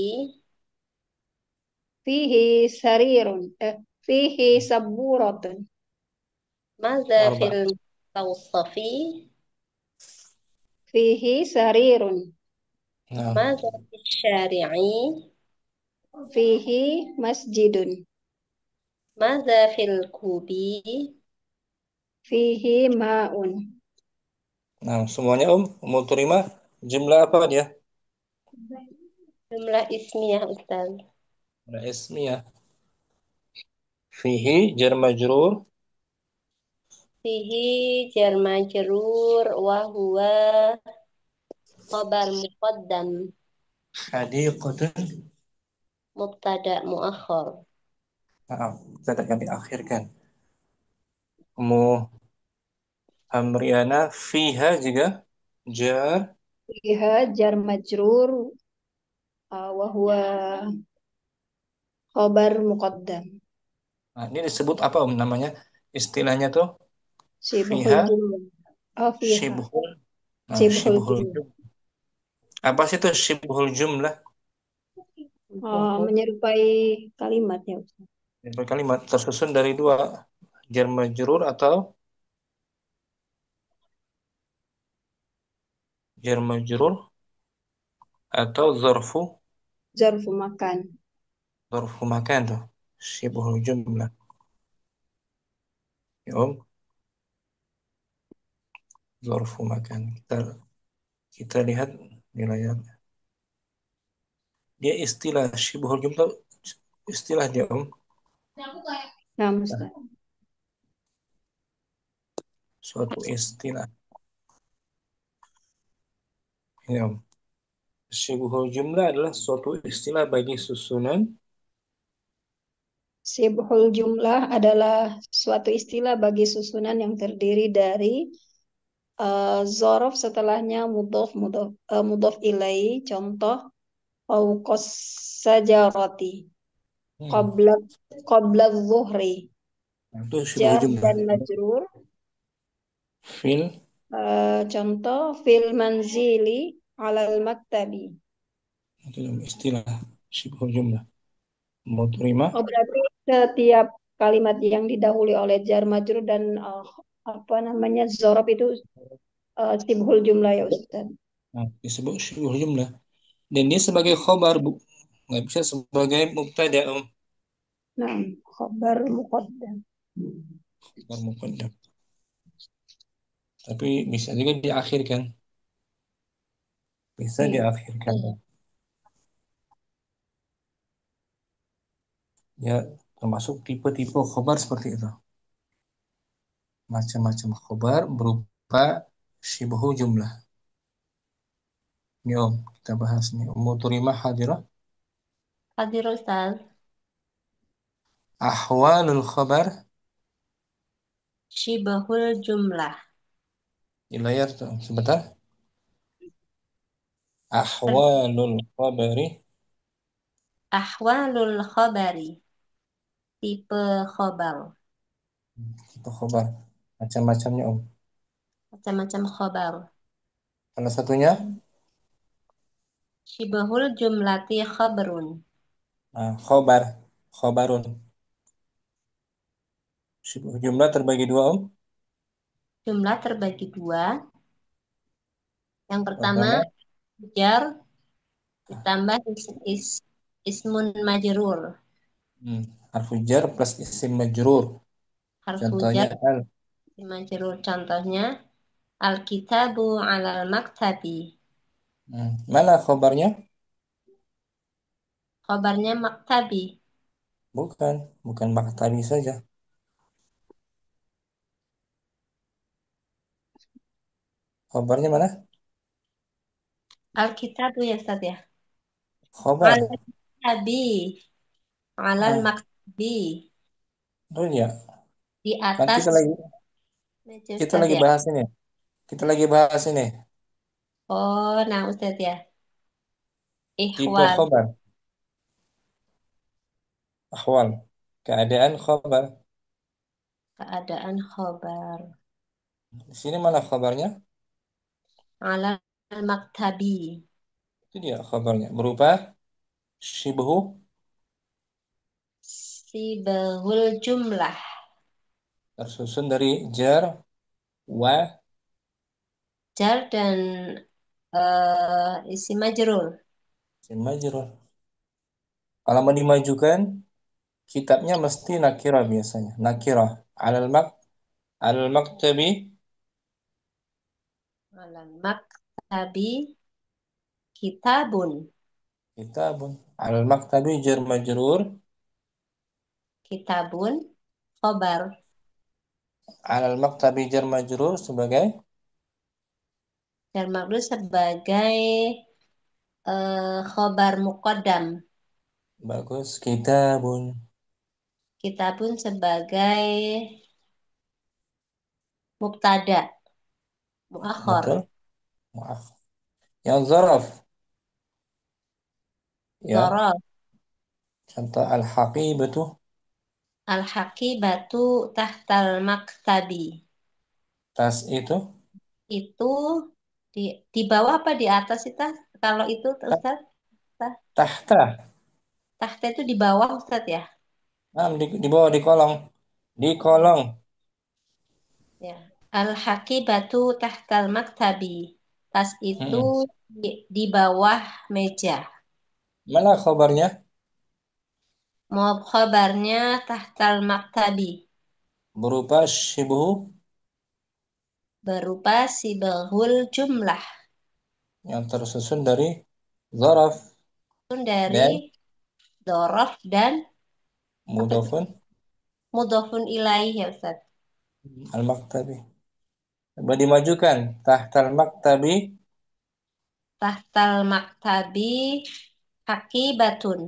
Fihi sarirun. Fihi sabburatun. Madza Arba. fil tawsafi? Fihi sarirun. Nah, Madza fil syari'i? Fihi masjidun. Madza fil kubi? Fihi ma'un. nah semuanya Ummu Turima jumlah apa dia? Jumlah ismiyah Ustaz. Jumlah ismiyah. Fihi jar majrur Fihi jar majrur wa huwa khabar muqaddam hadiqatun. mubtada muakhar. Nah, tidak yang diakhirkan. Ummu Amriana fiha juga jar. Fiha jar majrur wa huwa khabar muqaddam. Nah, ini disebut apa namanya? Istilahnya tuh Sibhul fiha jumlah. Oh, fiha. syibhul. Nah, Sibhul syibhul jumlah. jumlah. Apa sih itu syibhul jumlah? Menyerupai kalimat ya Ustaz. Itu kalimat tersusun dari dua jar majrur atau jar majrur atau Zarfu makan. zarfu makan tuh syibhul jumlah. Ya, zarfu makan. Kita lihat di layar. Dia istilah syibhul jumlah, istilah dia Nah, Ustaz. suatu istilah. Ya, syibhul jumlah adalah suatu istilah bagi susunan Sibhul jumlah adalah suatu istilah bagi susunan yang terdiri dari zorof setelahnya mudhof ilai. Contoh fauqas sajarati Hmm. qabla qabla zuhri. Itu syibhu Jar jumlah. dan majrur. Fil Contoh fil manzili alal maktabi. itu istilah syibhu jumlah. Mau terima? Oh, berarti setiap kalimat yang didahului oleh jar majrur dan apa namanya zorof itu sibhul jumlah ya Ustaz. Nah, disebut syibhu jumlah. Dan dia sebagai khobar, nggak bisa sebagai mubtada. Nah, khabar muqaddam. Khobar muqaddam. Tapi bisa juga diakhirkan. Bisa Iya. diakhirkan. Ya, termasuk tipe-tipe khobar seperti itu. Macam-macam khobar berupa syibhu jumlah. Ini Om, kita bahas nih. Ummu turimah hadirah. Hadir Ustaz. Ahwalul khabar. Syibahul jumlah. Di layar tuh, sebentar. Ahwalul khabari. Ahwalul khabari. Tipe khobar. Itu khobar. Macam-macamnya Om. Macam-macam khobar. Salah satunya. Syibahul jumlati khabarun. Nah, khobar. Khobarun. Syibhu jumlah terbagi dua Om. Jumlah terbagi dua. Yang pertama, jar ditambah ismun majrur. Harfu jar plus isim majrur. Harfu Contohnya jar isim majrur. Contohnya al-kitabu alal maktabi. Mana khobarnya? Khobarnya maktabi. Bukan maktabi saja. Khobarnya mana? Al-kitabu ya Ustaz ya. Khobar. Al-maktabi. Alal maktabi. Oh ya. Di Kan atas meja kita Ustaz lagi ya. bahas ini. Kita lagi bahas ini. Oh, nah Ustaz ya. Tipe Ihwal. khobar. Ahwal. Keadaan khobar. Keadaan khobar. Di sini mana khobarnya? Alal maktabi. Itu dia khobarnya. Berupa syibhu. Sibahul jumlah. Tersusun dari jar, wa. Jar dan isim majrur. Isim majrur. Kalau mau dimajukan, kitabnya mesti nakirah biasanya. Nakirah. Alal maktabi. Alal maktabi kitabun. Kitabun. Alal maktabi jar majrur. Kitabun khobar. Alal maktabi jar majrur sebagai Jar majrur sebagai khobar muqaddam. bagus. Kitabun. Kitabun sebagai mubtada. Muakhor. Betul. Maaf. Yang zaraf. Ya. Zorof. Contoh al-haqibatu. Al-haqibatu tahtal maktabi. Tas itu. Itu di bawah apa di atas itu? Kalau itu Ustaz? Tahta. Tahta itu di bawah Ustaz ya? Di bawah di kolong. Di kolong. Ya. Al-haqibatu tahtal maktabi. Tas itu di bawah meja. Mana khabarnya? Mau khabarnya tahtal maktabi. Berupa syibhu. Berupa sibahul jumlah. Yang tersusun dari zaraf. Dari dzaraf dan mudhafun. Mudhafun ilaih ya Ustaz. Al-maktabi. Coba dimajukan. Tahtal maktabi. Tahtal maktabi haqibatun.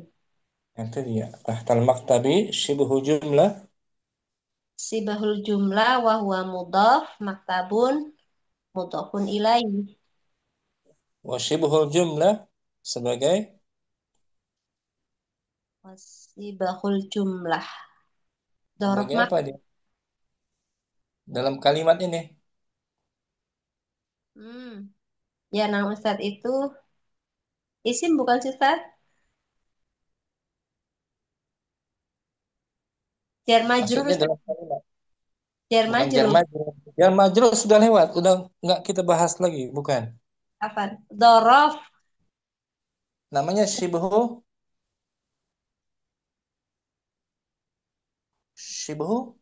Itu dia. Tahtal maktabi syibhu jumlah. Sibahul jumlah wa huwa mudhaf maktabun mudhafun ilaihi. Wa syibhul jumlah sebagai Sibahul jumlah. Dorof sebagai apa dia? Dalam kalimat ini. Ya, nah Ustaz itu isim bukan sih Ustaz? Jar majrur Maksudnya Ustaz. dalam kalimat. Jar Bukan jar majrur. majrur. Jar majrur sudah lewat. Udah nggak kita bahas lagi. Bukan. Apa? Dorof. Namanya syibhu. Syibhu.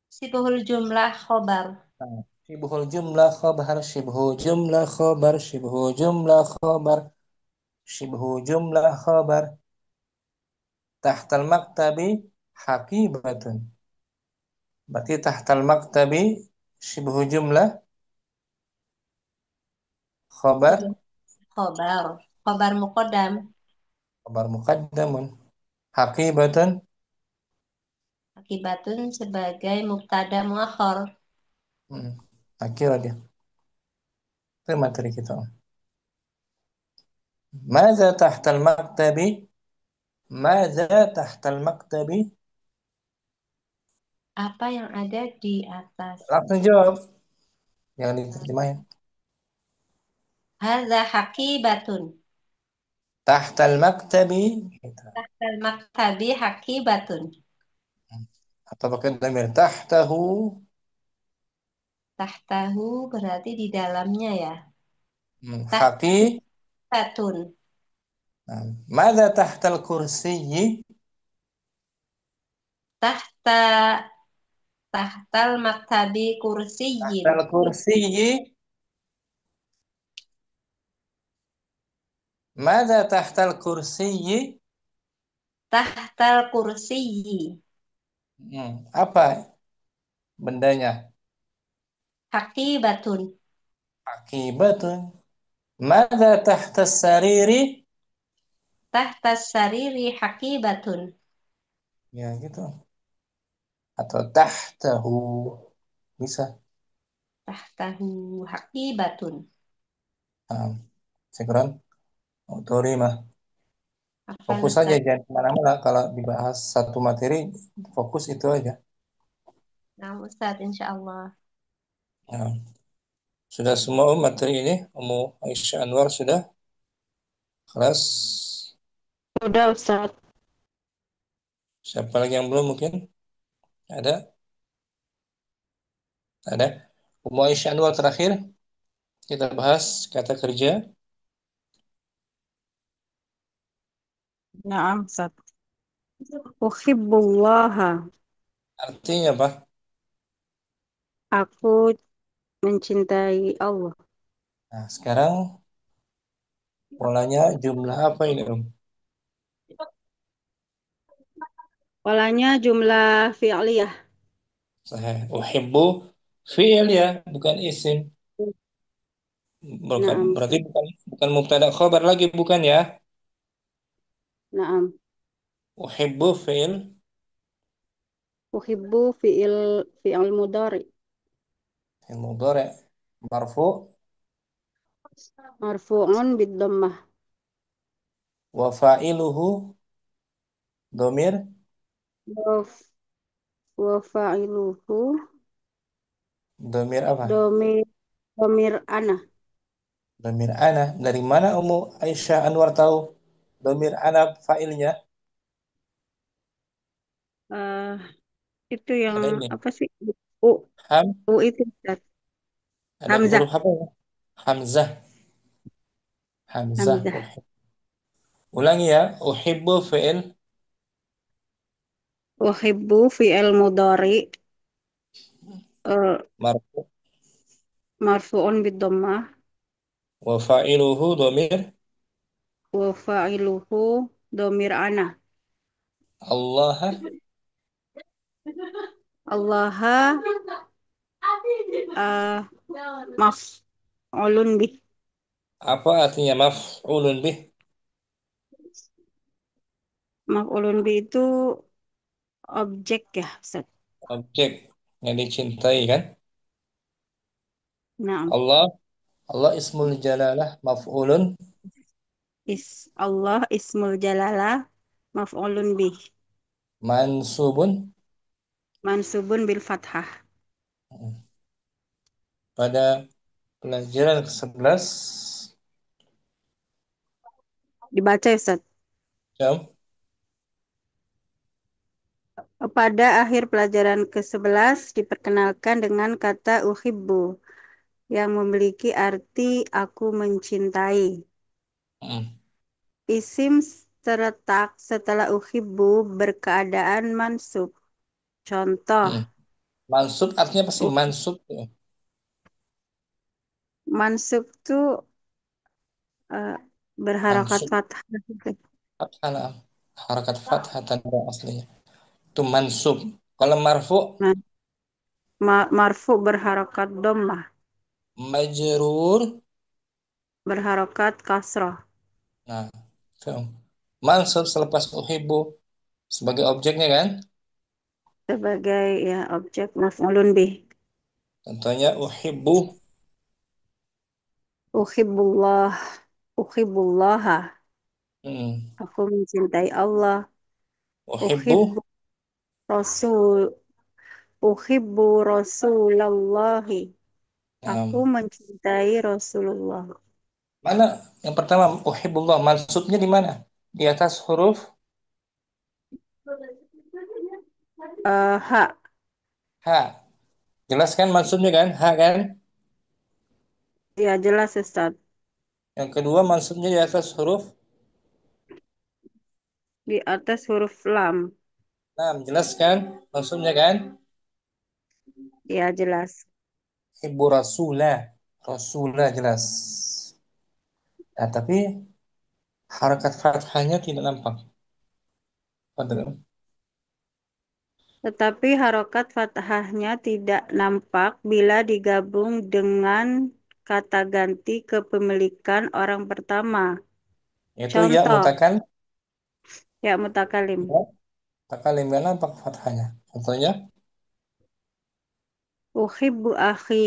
Sibahul jumlah khobar. Nah, syibhul jumlah khabar. Syibhu jumlah khabar. Syibhu jumlah khabar. Syibhu jumlah khabar. Tahtal maktabi haqibatun. Berarti tahtal maktabi syibhu jumlah khabar. Khobar. Khobar muqaddam. Khabar muqaddamun. Haqibatun. Akibatun sebagai mubtada muakhar. Akhirnya dia. Itu materi kita. Maza tahtal maktabi? Maza tahtal maktabi? Apa yang ada di atas? Langsung jawab. Jangan diterjemahin. Hadza haqibatun. Tahtal maktabi. Tahtal maktabi haqibatun. Atau pakai damir tahtahu. Tahtahu berarti di dalamnya ya. Haqi. Batun. Maza tahtal kursiyi? Tahtal maktabi kursiyin. Tahtal kursiyi. Maza tahtal kursiyi? Tahtal kursiyi. Apa bendanya? Haqibatun. Haqibatun. Maza tahtas sariri? Tahtas sariri haqibatun. Ya gitu. Atau tahtahu. Bisa. Tahtahu haqibatun. Syukran. Terima. Fokus saja, jangan kemana-mana. Kalau dibahas satu materi, fokus itu aja. Nah, Ustaz, insya Allah. Nah, sudah semua materi ini, Aisyah Anwar sudah kelas. Sudah, Ustaz. Siapa lagi yang belum mungkin? Ada? Ada? Aisyah Anwar terakhir. Kita bahas kata kerja. Naam, Ustaz. Uhibbullaha. Artinya apa? Aku mencintai Allah. Nah, sekarang polanya jumlah apa ini, Om? Polanya jumlah fi'liyah. Sahih. Uhibbu fi'il ya, bukan isim. Berarti bukan mubtada khabar lagi, bukan ya? Naam. Uhibbu fi'il. Uhibbu fi'il mudhari. Fi'il mudhari. Marfu'. Marfu'un bid-dhammah. Wa fa'iluhu domir. Wa fa'iluhu Domir apa? Domir ana. Domir ana. Dari mana Aisyah Anwar tahu domir ana fa'ilnya? Itu yang apa sih? Ham. Itu Ustaz. Ada Hamzah. huruf apa ya? Hamzah. Hamzah. Ulangi ya. Uhibbu fi'il. Uhibbu fi'il mudhari. Marfu'. Marfu'un bid-dhammah. Wa fa'iluhu domir. Wa fa'iluhu domir ana. Allah. Allah maf'ulun bih. Apa artinya maf'ulun bih? Maf'ulun bi itu objek ya, Ustaz. Objek yang dicintai kan? Nah, Allah, Allah ismul jalalah maf'ulun Allah ismul jalalah maf'ulun bih. mansubun Mansubun bil fathah. pada pelajaran ke-11 Dibaca ya, Ustaz. jam Pada akhir pelajaran ke-11 diperkenalkan dengan kata uhibbu yang memiliki arti aku mencintai. Isim terletak setelah uhibbu berkeadaan mansub. Contoh, mansub artinya apa sih mansub? mansub tuh berharakat Mansub fathah. fathah nah. Harakat fathah tanda aslinya. Itu mansub. Kalau marfu Nah, marfu berharakat dhammah, majrur. berharakat kasrah. Nah, itu. Mansub selepas uhibbu sebagai objeknya kan? Sebagai ya objek maf'ulun bih. Contohnya uhibbu. Uhibbullah, uhibbullaha. Aku mencintai Allah. Uhibbu. Uhibbu Rasul, uhibbu Rasulallahi. Aku mencintai Rasulullah. Mana yang pertama uhibbullah mansubnya di mana? Di atas huruf Ha. ha. Jelas kan mansubnya kan? Ha kan? Ya jelas Ustaz. Yang kedua mansubnya di atas huruf Di atas huruf lam. nah, jelas kan? Mansubnya kan? Ya jelas. Ibu rasulah. Rasulah jelas. Nah, tapi harakat fathahnya tidak nampak. Padahal Tetapi harokat fathahnya tidak nampak bila digabung dengan kata ganti kepemilikan orang pertama. itu ya Contoh, mutakan ya mutakalim. ya, mutakalim nggak nampak fathahnya. Contohnya Uhibbu akhi.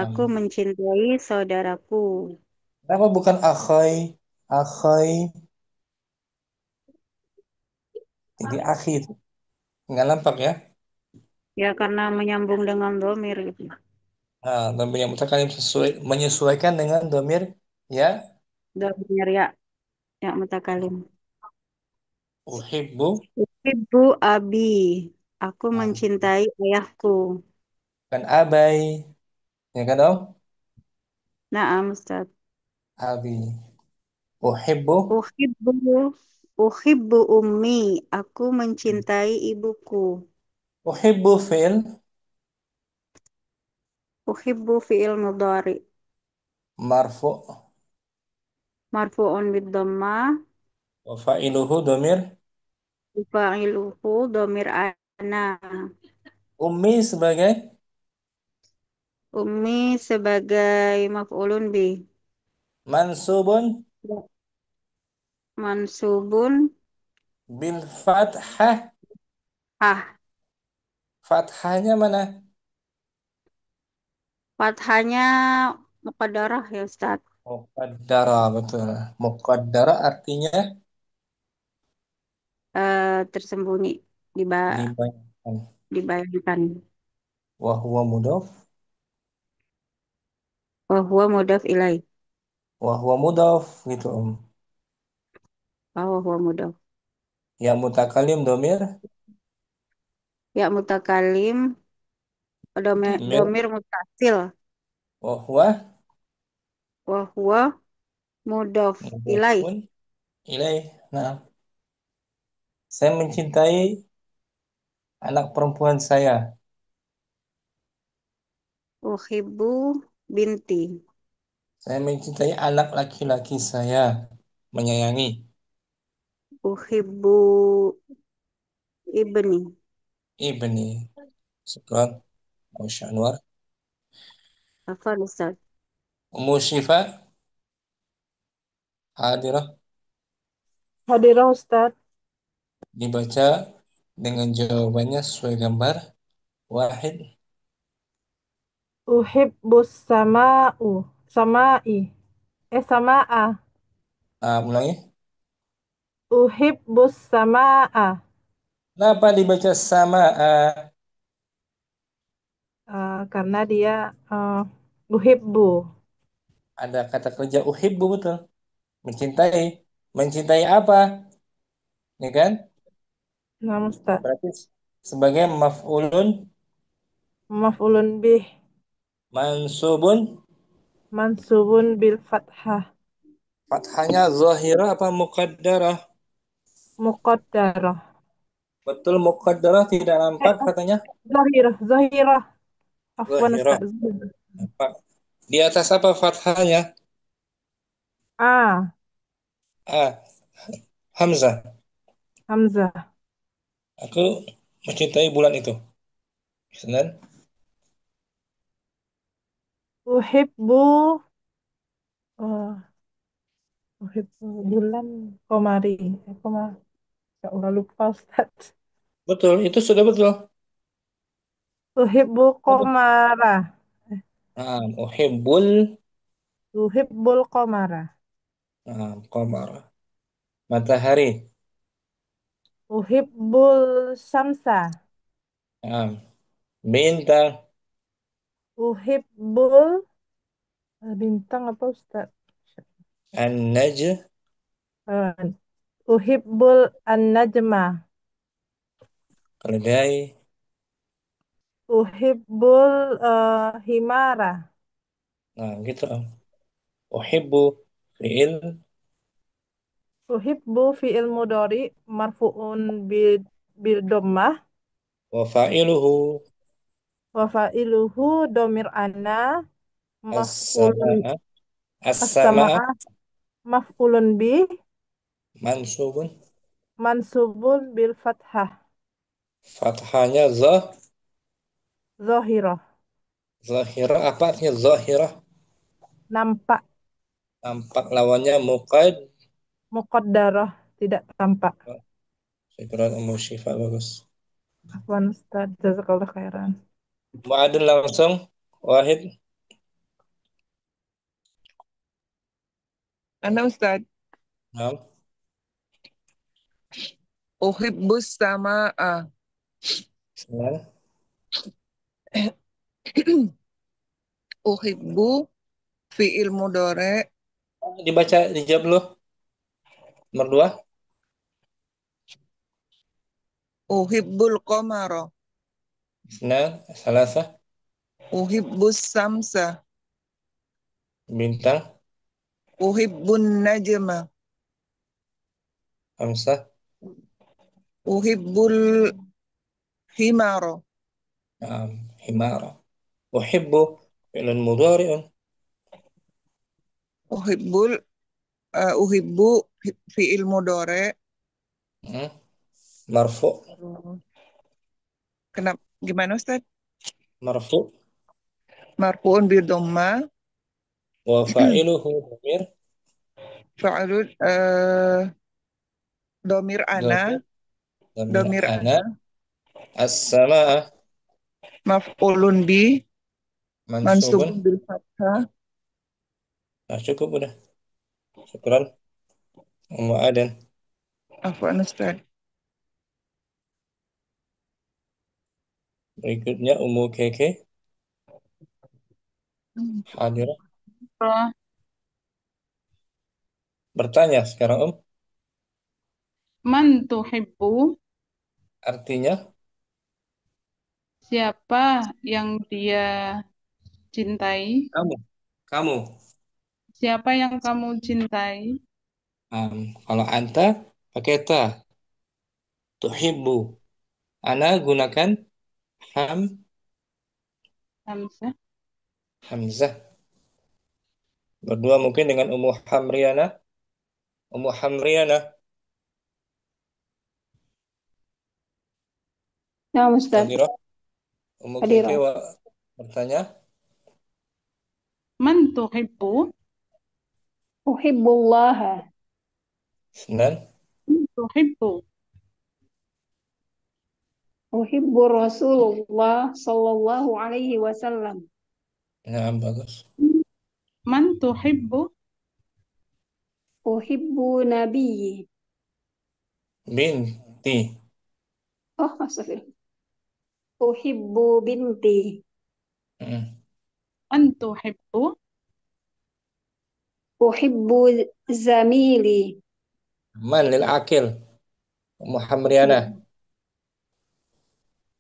Aku mencintai saudaraku. kenapa bukan akhai? Akhai jadi akhi itu nggak nampak ya? Ya karena menyambung dengan domir gitu. Nah, domir yang mutakalim menyesuaikan dengan domir ya Domir ya, ya mutakalim. uhibbu. Uhibbu abi. Aku Nah, mencintai ayahku. kan abai ya kan dong? Naam Ustaz. Abi. Uhibbu. Uhibbu Uhibbu ummi. Aku mencintai ibuku. Uhibbu fi'il Uhibbu fi'il mudhari. marfu Marfu'un bid dhammah. wa fa'iluhu domir Fa'iluhu domir ana. ummi sebagai Ummi sebagai maf'ulun bih. mansubun Mansubun bil fathah. ah. Fathahnya mana? Fathahnya muqaddarah ya Ustaz. Muqaddara betul. Muqaddara artinya Tersembunyi dibayangkan. dibayangkan. Wa huwa mudhaf Wa huwa mudhaf ilaih. wa huwa mudhaf gitu. Wa huwa mudhaf. Ya mutakalim domir Ya mutakalim domir domir mutasil. wa huwa Wa huwa mudhaf ilaih. mudhafun ilaih. Nah, saya mencintai anak perempuan saya. Uhibbu binti. Saya mencintai anak laki-laki saya. Menyayangi. Uhibbu ibni. Ibni. Syukran. Masya Anwar. Apa Ustaz? Ummu Syifa. Hadirah. Hadirah Ustaz. Dibaca dengan jawabannya sesuai gambar. Wahid. Uhibbus sama'u. Sama'i. Sama'a. Ulangi. Uhibbus sama'a. Kenapa dibaca sama? Karena dia uhibbu. Ada kata kerja uhibbu, betul. Mencintai. Mencintai apa? Ya kan? Nah, Ustaz. Berarti sebagai maf'ulun Maf'ulun bih. mansubun. Mansubun bil fathah. Fathanya zahirah apa muqaddarah? Muqaddarah. Betul, muqaddarah tidak nampak katanya. Zahirah. Zahirah. Afwan Zahirah. Ustaz. Nampak. Di atas apa fathahnya? A. Hamzah. Hamzah. Aku mencintai bulan itu. Senan. Uhibbu. Uhibbu bulan komari. Ya Allah lupa Ustaz. Betul, itu sudah betul. Uhibbu komara. Uhibbul Uhibbul komara. qamar. Matahari. Uhibbul samsa. Bintang. Uhibbul bintang apa Ustaz? An-najm. Uhibbul an-najma. Keledai. Uhibbul himara. Nah, gitu. Uhibbu fi'il Uhibbu fi'il mudhari marfu'un bil dhammah wa fa'iluhu wa fa'iluhu dhamir ana maf'ulun as-sama'a. As-sama'a as-sama'a maf'ulun bi mansubun. mansubun bil fathah Fathahnya zahirah zahirah. Apa artinya zahirah? nampak Tampak. Lawannya muqaddarah tidak tampak. Syukran Ummu Syifa, bagus. Afwan Ustaz, jazakallah khairan. Mu'adil langsung. Wahid. Ana Ustaz. Nah. Uhibbus sama'a. Nah. Uhibbu fi'il mudhari. Dibaca, dijawab dulu. Nomor 2. Uhibbul qamara. Nah, salasa. Uhibbus samsa. Bintang. Uhibbun najma. Hamzah. Uhibbul himara. Himara. Uhibbu fi'lun mudhari'un. Uhibbu fi'il mudhari. Marfu. Kenapa? Gimana Ustaz? Marfu. Marfu'un bi dhamma. Wa fa'iluhu dhamir. Fa'ilun dhamir ana. Dhamir ana. As-sama'a Maf'ulun bi mansubun mansubun. bil fathah. Nah, cukup udah. Syukran. Ummu Adan. Afwan Ustaz. Berikutnya Ummu Keke. Hadirah. Bertanya sekarang Man tuhibbu, artinya siapa yang dia cintai? Kamu. Siapa yang kamu cintai? Kalau anta pakai ta. Tuhibbu. Ana gunakan Hamzah. Berdua mungkin dengan Ummu Hamriana. Ummu Hamriana. Ya, Ustaz. Hadirah. Ummu Hadirah. Keke bertanya. Man tuhibbu? Uhibbullaha. Senan. Tuhibbu. Uhibbu Rasulullah sallallahu alaihi wasallam. Nah, bagus. Man tuhibbu? Uhibbu nabiyyi. Binti. Oh, astagfirullah. Uhibbu binti. Man tuhibbu? Uhibbu zamili. Man lil akil. Muhamriana.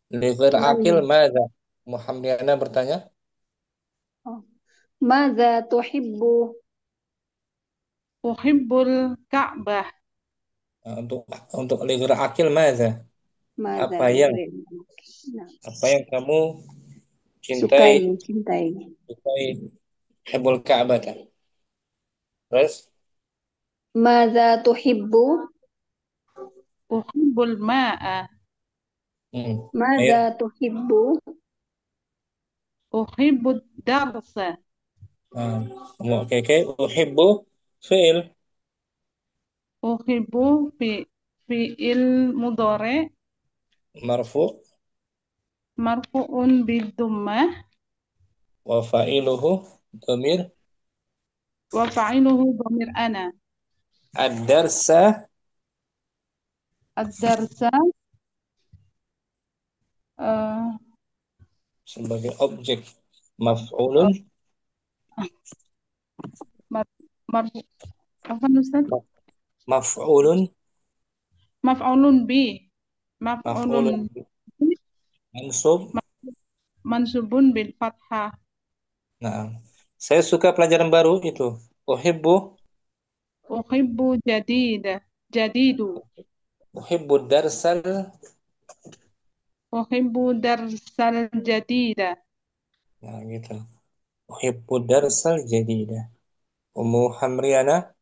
Li ghair akil Man. madza? Muhamriana bertanya. Oh. Madza tuhibbu? Uhibbul Ka'bah. Nah, untuk li ghair akil madza? Madza Apa li yang ghairi. Nah, kamu sukai, cintai? cintai. Sukai Hebul Ka'bah. Terus Madza tuhibbu? Uhibbul ma'a. Madza air. tuhibbu? Uhibbud darsa. Oke. Uhibbu fi'il Uhibbu fi'il mudhari marfu marfu'un bidhummah wa fa'iluhu dhamir wa fa'iluhu dhamir ana. ad-darsa Ad-darsa sebagai objek maf'ulun marfu apa Ustaz? maf'ulun Maf'ulun bi. maf'ulun Maf'ulun mansub. mansubun bil fathah. Nah, saya suka pelajaran baru itu. Uhibbu jadidu. Uhibbu darsal. Uhibbu darsal jadida. Nah, gitu. Uhibbu darsal jadida. Ummu Hamriana.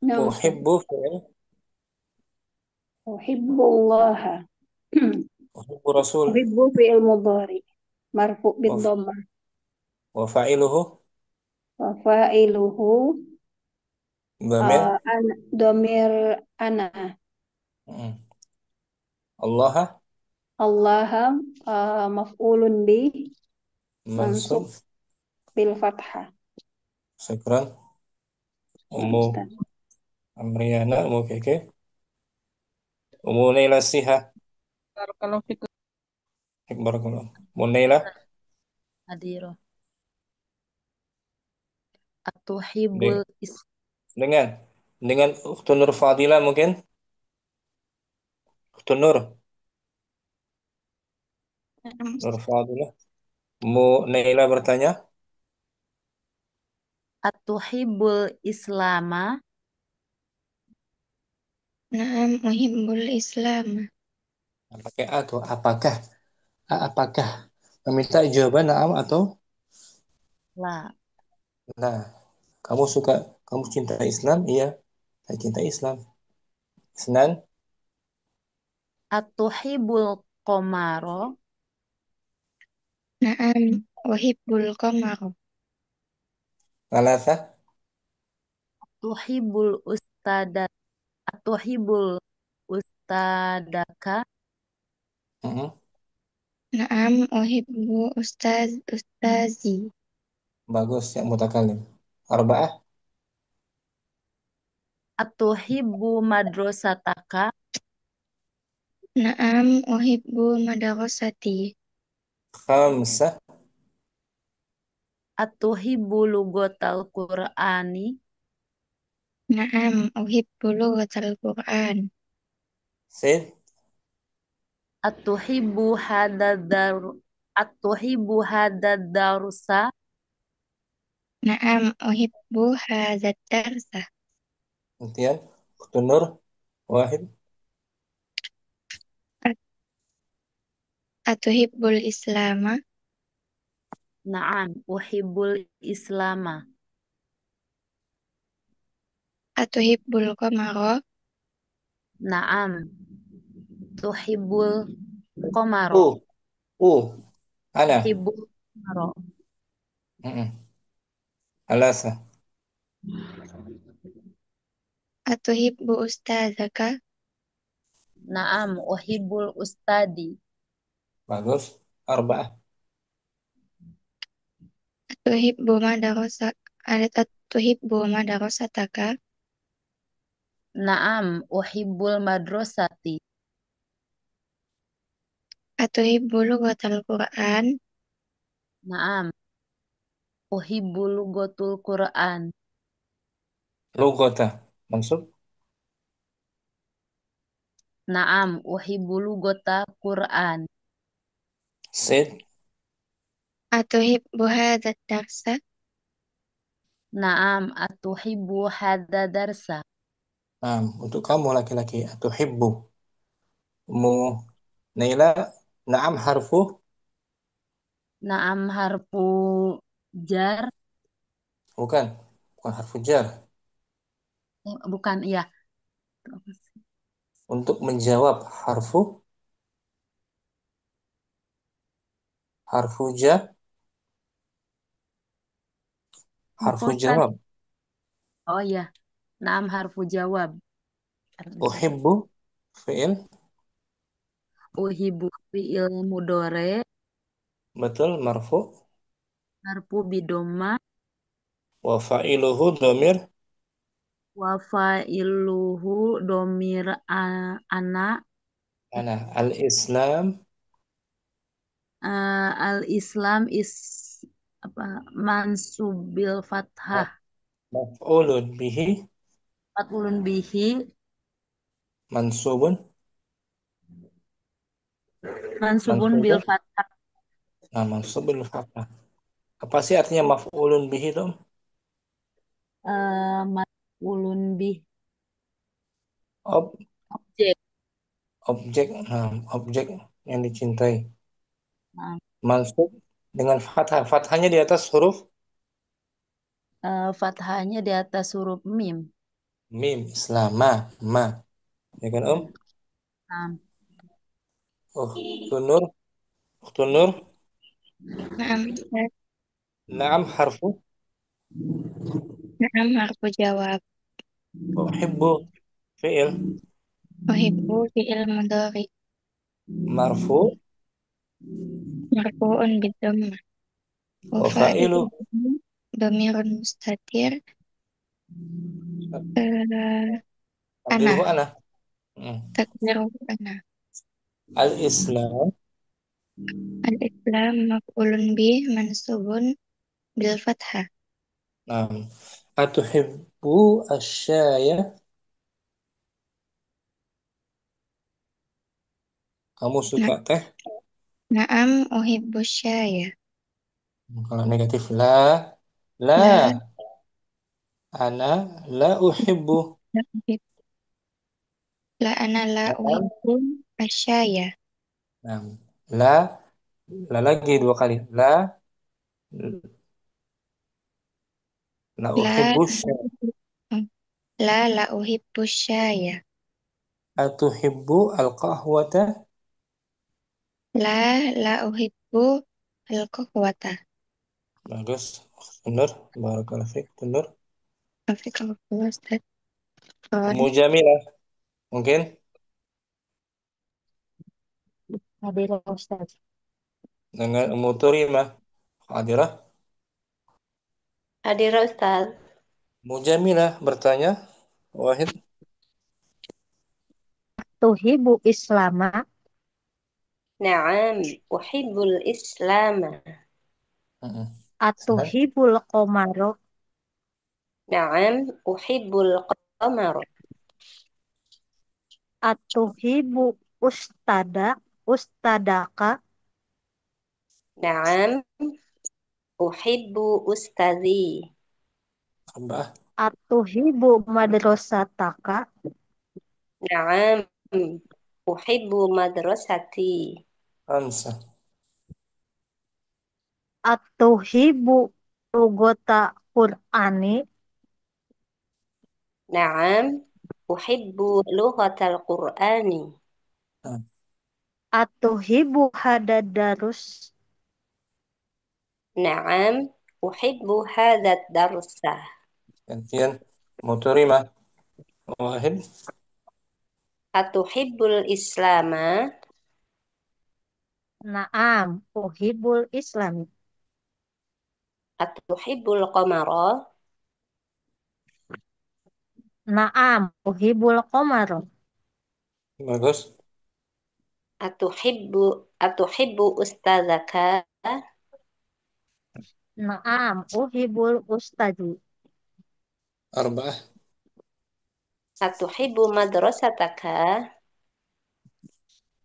Nah, Ustaz. Uhibbu fi'il. Uhibbullah. Uhibbu rasul. Uhibbu fi'il mudhari. Marfu bid dhammah. Wa fa'iluhu Wa fa'iluhu dhamir. domir ana. Allah Allah maf'ulun bi mansub mansub. bil fathah. Syukran. Nah, Ummu Ustaz. Amriana, Ummu Keke, Ummu Naila Siha. Kalau fikir Barakallah. Ummu Naila Adiro. Atuhibbul dengan Ukhtun Nur Fadila mungkin. Ukhtun Nur Fadila. Ummu Naila bertanya. Atuhibbul Islama? Naam, uhibbul Islam. Pakai atau apakah? Apakah? Meminta jawaban na'am atau La. nah. Kamu cinta Islam? Iya, saya cinta Islam. Senan. Atuhibbul Qamaro? Naam, uhibbul qamar. Salasa. Atuhibbul ustadat? Atuhibbul ustadaka? Naam, uhibbu ustazi. Bagus, yang mutakalim. Arba'ah. Atuhibbu madrasataka? Naam, uhibbu madrasati. Khamsah. Atuhibbu lugotal Qur'ani? Naam, uhibbu lughatal Qur'an. Sid. Atuhibbu hadad darusa? Naam, uhibbu hadzal darsa. Kemudian Ukhtun Nur Wahid. Atuhibbul Islama? Naam, uhibbul Islama. Atuhibbul qamara? Naam, tuhibbul qamaro. Ana. Tuhibbul qamaro. Alasa. Atuhibbu ustazaka? Naam, uhibbul ustadi. Bagus. Arba'ah. Atuhibbu madarasa atuhibbu madarasataka. Naam, uhibbul madrasati. Atuhibbu lughatal Qur'an. Naam, uhibbul lughatul Qur'an. Lughata. Mansub. Naam, uhibbul lughata Qur'an. Sid. Atuhibbu hadzal darsa. Naam, atuhibbu hadza darsa. Nah, untuk kamu laki-laki. Atuhibbu. Mu Naila. Naam harfu. Naam harfu jar. Bukan. Bukan harfu jar. Bukan, iya. Untuk menjawab harfu. Harfu jar. Harfu Bukan. jawab. Oh iya. Naam harfu jawab. Uhibbu. Fi'il. Uhibbu fi'il mudore. Betul. Marfu. Harfu bidoma. Wa fa'iluhu domir. Wa fa'iluhu domir ana. Ana. Al-Islam. Al-Islam is apa mansubil fathah. Maf'ulun bihi. Fathulun bihi. Mansubun. Mansubun bil fathah. Nah, mansubun bil fathah. Apa sih artinya maf'ulun bihi, Dom? Maf'ulun bih. Ob Objek. Objek. Nah, objek yang dicintai. Nah, Mansub dengan fathah. Fathahnya di atas huruf fathahnya di atas huruf mim. mim. Islam. Ma. Ya kan, Om? Nah, Oh, Tunur. Tunur. Naam. Naam harfu. Naam harfu jawab. Uhibbu. Fi'il. Uhibbu fi'il mudhari. Marfu. Marfu'un bidhammah. Wa Wa fa'ilu. fa'iluhu dhamirun mustatir. Ana. Takdiruhu ana. Takdiruhu ana. Al-Islam. Al-Islam maf'ulun bih mansubun bil fathah. Naam. Atuhibbu asyaya. Kamu suka teh? Naam uhibbu syaya. Kalau negatif la. La. Ana la uhibbu. La ana la uhibbu asyaya. Nah, la lagi 2 kali. La uhibbu syaya. La uhibbu syaya. Atuhibbu al-qahwata. La uhibbu al-qahwata. Bagus. Benar. Barakallahu fiik. Benar. Afiqallahu Ustaz. Ummu Jamilah. Mungkin? Hadir Ustaz. Dengan Ummu Turimah. Hadirah. Hadir Ustaz. Ummu Jamilah bertanya. Wahid. Tuhibbu islama. Naam, uhibbul islama. Atuhibbul qamara. Naam, uhibbul qamara. Atuhibbu ustadaka. Naam, uhibbu ustazi. Atuhibbu madrasataka. Naam, uhibbu madrasati. Khamsa. Atuhibbu lughata Qur'ani. Naam, uhibbu lughatal Qur'ani. Atuhibbu hada darus. Naam, uhibbu hadat darsa. Gantian. Ummu Turimah. Wahid. Atuhibbul islama. Naam, uhibbul Islam. Atuhibbul qamara? Naam, uhibbul qamar. Bagus. Atuhibbu ustadzaka? Naam, uhibbul ustadi. Arba'ah. Atuhibbu madrasataka?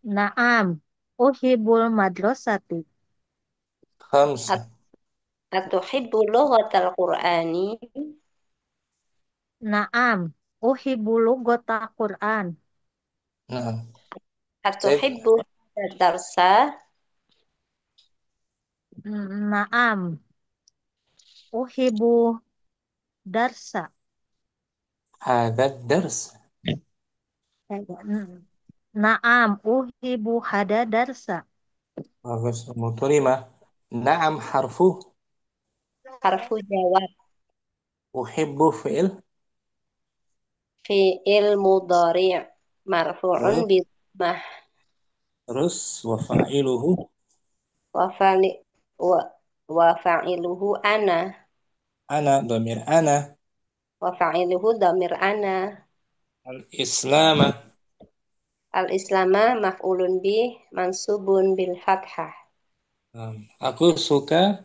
Naam, uhibbul madrasati. Khamsa. Atuhibbu lughatal Qur'ani? Naam, uhibbu lughata Qur'an. Nah. Atuhibbu darsa? Naam, uhibbu darsa. Hadha dars. Naam, uhibbu hada darsa. Bagus. Muturima. Naam harfu. Harfu jawab. Uhibbu fi'il. Fi'il mudhari' marfu'un Terus. bi dhammah Terus. Wa fa'iluhu. wa fa'li wa fa'iluhu ana Ana. Dhamir ana. wa fa'iluhu dhamir ana. Al-islama. Al-islama maf'ulun bih mansubun bil fathah. Aku suka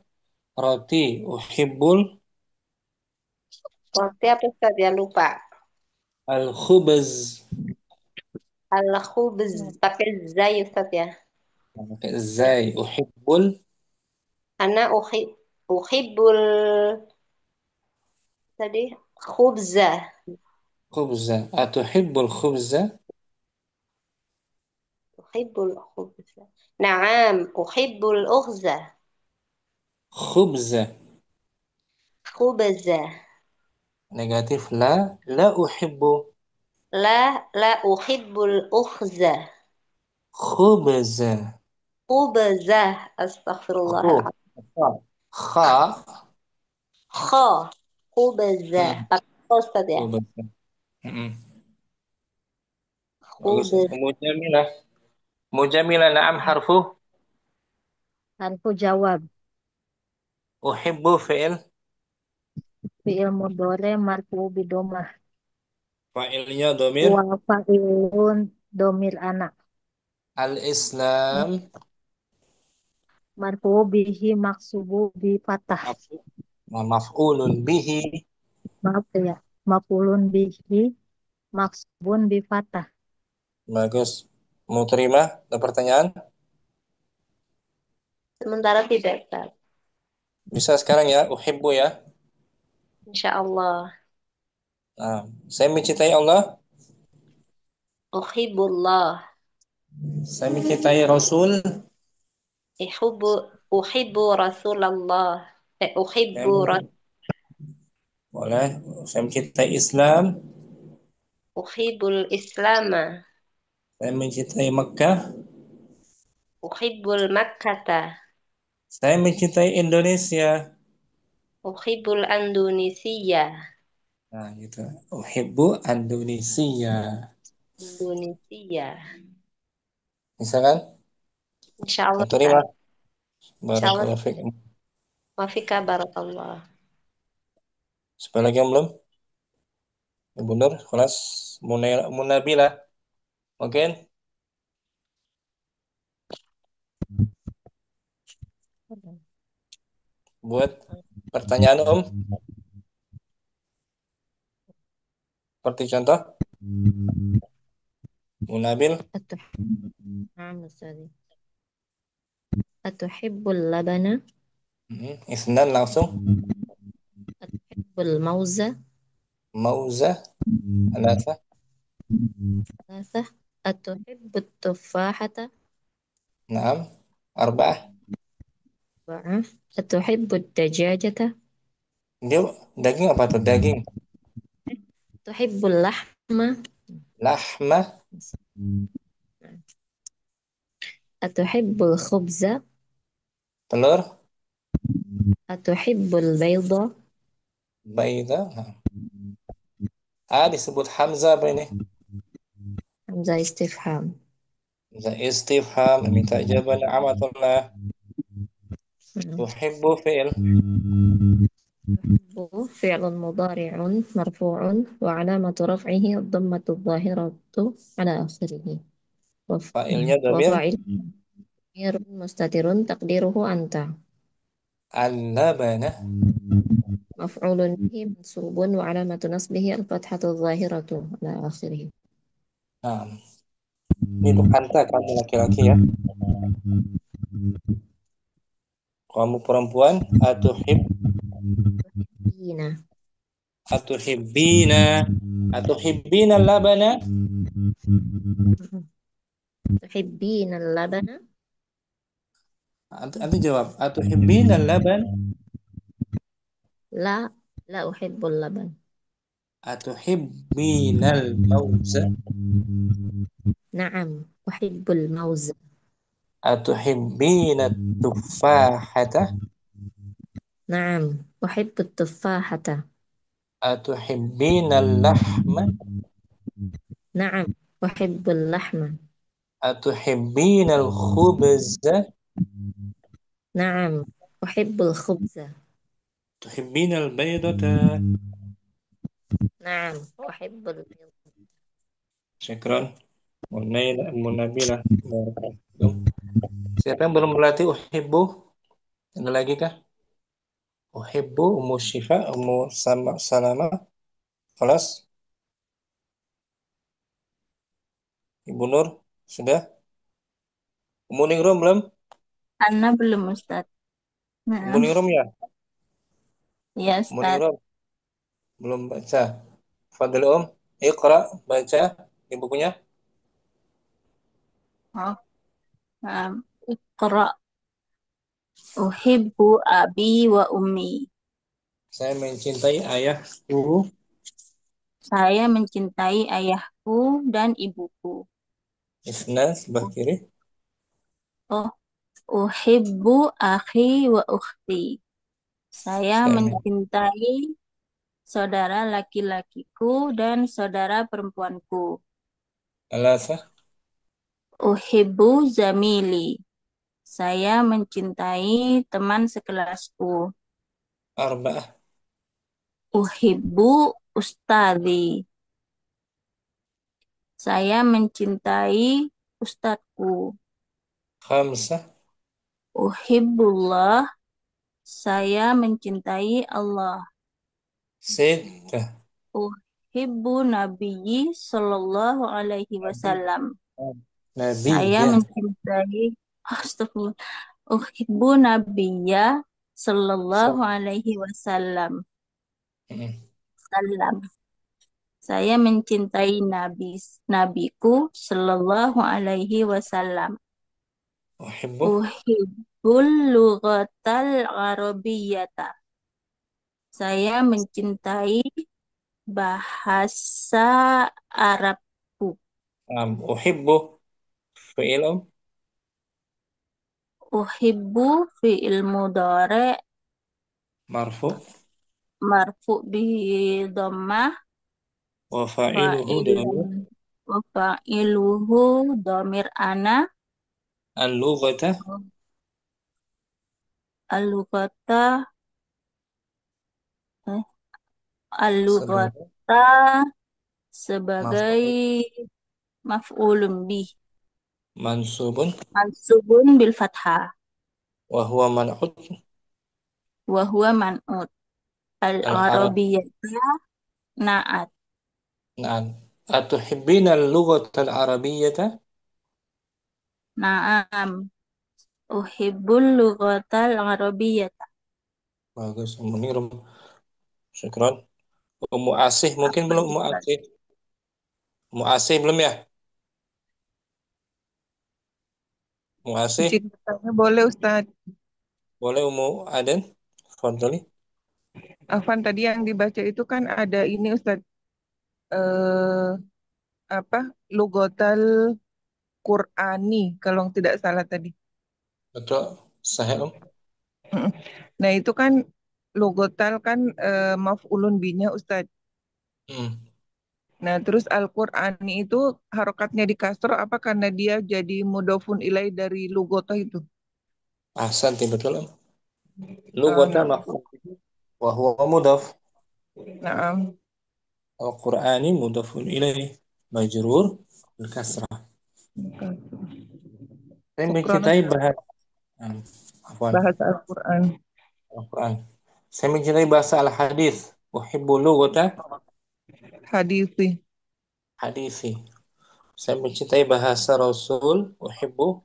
roti. Uhibbul Roti apa Ustaz ya lupa. al-khubz. Al-khubz pakai zai Ustaz ya. Pakai zai. Uhibbul Ana uhibbul tadi khubza. khubza. Atuhibbul khubza. Uhibbul khubza. Naam, uhibbul ukhza. Khubza. Khubza. Negatif la. La uhibbu. La uhibbul ukhza. Khubza. Khubza. Khu. Astaghfirullahaladzim. Kha. Kha. Khubza. Pakai kha, Ustaz ya. Khubza. Bagus. Khubza. Mujamilah. Mujamilah na'am harfu. Harfu jawab. Uhibbu fi'il. Fi'il mudhari marfu bi dhammah. Fa'ilnya domir. Wa fa'ilun domir anak. Al-Islam. Marfu bihi maksubu bi fathah. Maf'ulun bihi. Maaf ya. Maf'ulun bihi maksubun bi fathah. Bagus. Mau terima? Ada pertanyaan? Sementara tidak, Ustaz. Bisa sekarang ya. Uhibbu ya. Insyaallah. Nah, saya mencintai Allah. Uhibbullah. Saya mencintai Rasul. Uhibbu Rasulullah. Uhibbu Boleh. Saya mencintai Islam. Uhibbul Islama. Saya mencintai Mekah. Uhibbul Makkata. Saya mencintai Indonesia. Uhibbul Indonesia. Nah, gitu. Uhibbu Indonesia. Indonesia. Bisa kan? Insyaallah. Terima. Insyaallah. Barakallahu fiik. Wa fika barakallah. Supaya lagi yang belum? Benar, kelas Munabila. Oke? Buat pertanyaan seperti contoh Munabil. Atuhibbul labana? Isnan langsung. Atuhibbul mauza? Mauza. Alasa. Atuhibbut tufahata? Naam. Arba'ah. Atuhibbut dajajata? Dia daging apa tuh? Daging. Atuhibbul lahma? Lahma. Atuhibbul khubza? Telur. Atuhibbul bayda? Bayda. Disebut hamzah apa ini? Hamzah istifham. Za istifham minta jawaban na'am atau la. Tuhibbu fi'il. تحب فعل مضارع مرفوع وعلامة رفعه الضمة الظاهرة على آخره Fa'ilnya dhamir وفاعل ضمير مستتر تقديره أنت al-labana. مفعول به منصوب وعلامة نصبه الفتحة الظاهرة على آخره. Nah, ini untuk anta kamu laki-laki ya. Kamu perempuan Hina. atuhibbina labana. Tuhibbina labana. Antu jawab atuhibbina laban. La uhibbul laban. Atuhibbinal mauza. Naam, uhibbul mauza. Atuhibbina tuffahata. Naam, uhibbut tuffahata. Atuhibbina lahma. Naam, uhibbul lahma. Atuhibbina al-khubza. Naam, uhibbul khubza. Tuhibbina al-baydata. Naam, uhibbul baydata. Syukran. Munabila. Siapa yang belum melatih uhibbu? Ada lagi kah? Uhibbu, Ummu Syifa, Ummu Salama. Kelas? Ibu Nur, sudah? Ummu Ningrum belum? Ana belum Ustaz. Ummu Nah, Ningrum ya? ya Ummu Ustaz. Ningrum belum baca. Fadil Iqra, baca di bukunya. Oh, Iqra. Uhibbu abi wa ummi. Saya mencintai ayahku. Saya mencintai ayahku dan ibuku. Isna sebelah kiri. Oh, uhibbu akhi wa ukhti. Saya mencintai saudara laki-lakiku dan saudara perempuanku. Alasa. Uhibbu zamili. Saya mencintai teman sekelasku. Arba'ah. Uhibbu ustadzi. Saya mencintai ustadku. Khamsah. Uhibbullah. Saya mencintai Allah. Sittah. Uhibbu nabiyyi sallallahu alaihi wasallam. Nabiyya. Saya mencintai astagfirullah. Uhibbu nabiyya sallallahu alaihi wasallam. Salam. Saya mencintai nabiku sallallahu alaihi wasallam. Uhibbul lughatal arabiyyata. Saya mencintai bahasa Arabku. Uhibbu fi'il Uhibbu fi'il mudhari' marfu bi dhammah wa fa'iluhu dhamir ana al-lughata sebagai maf'ulun bih mansubun bil fathah wa huwa man'ut al-arabiyyata na'at. Na'am. Atuhibbina al-lughata al-arabiyyata? Na'am. Uhibbul lughatal arabiyyata. Bagus, Munirum. Syukran. Ummu Asih mungkin belum Ummu Asih. Ummu Asih belum ya? Ummu Asih? Ceritanya boleh Ustaz. Boleh Ummu Aden? Fadhali. Afwan tadi yang dibaca itu kan ada ini Ustaz. Lugotal Qur'ani kalau tidak salah tadi. Betul, sahih Nah itu kan logotal kan maf'ulun binya Ustaz. Nah, terus Al-Qur'ani itu harokatnya di kasro apa karena dia jadi mudofun ilai dari lugoto itu? Ahsan, betul. Ah, Lugatan nah, maf'ul bihi wa huwa mudhaf. nah, Al-Qur'ani mudhafun ilaih majrur bil kasrah. Saya Syukron mencintai Ustaz. afwan, Bahasa Al-Qur'an. Al-Quran. Saya mencintai bahasa al-hadis. Uhibbu lughata Hadisi. hadisi. Saya mencintai bahasa Rasul. Uhibbu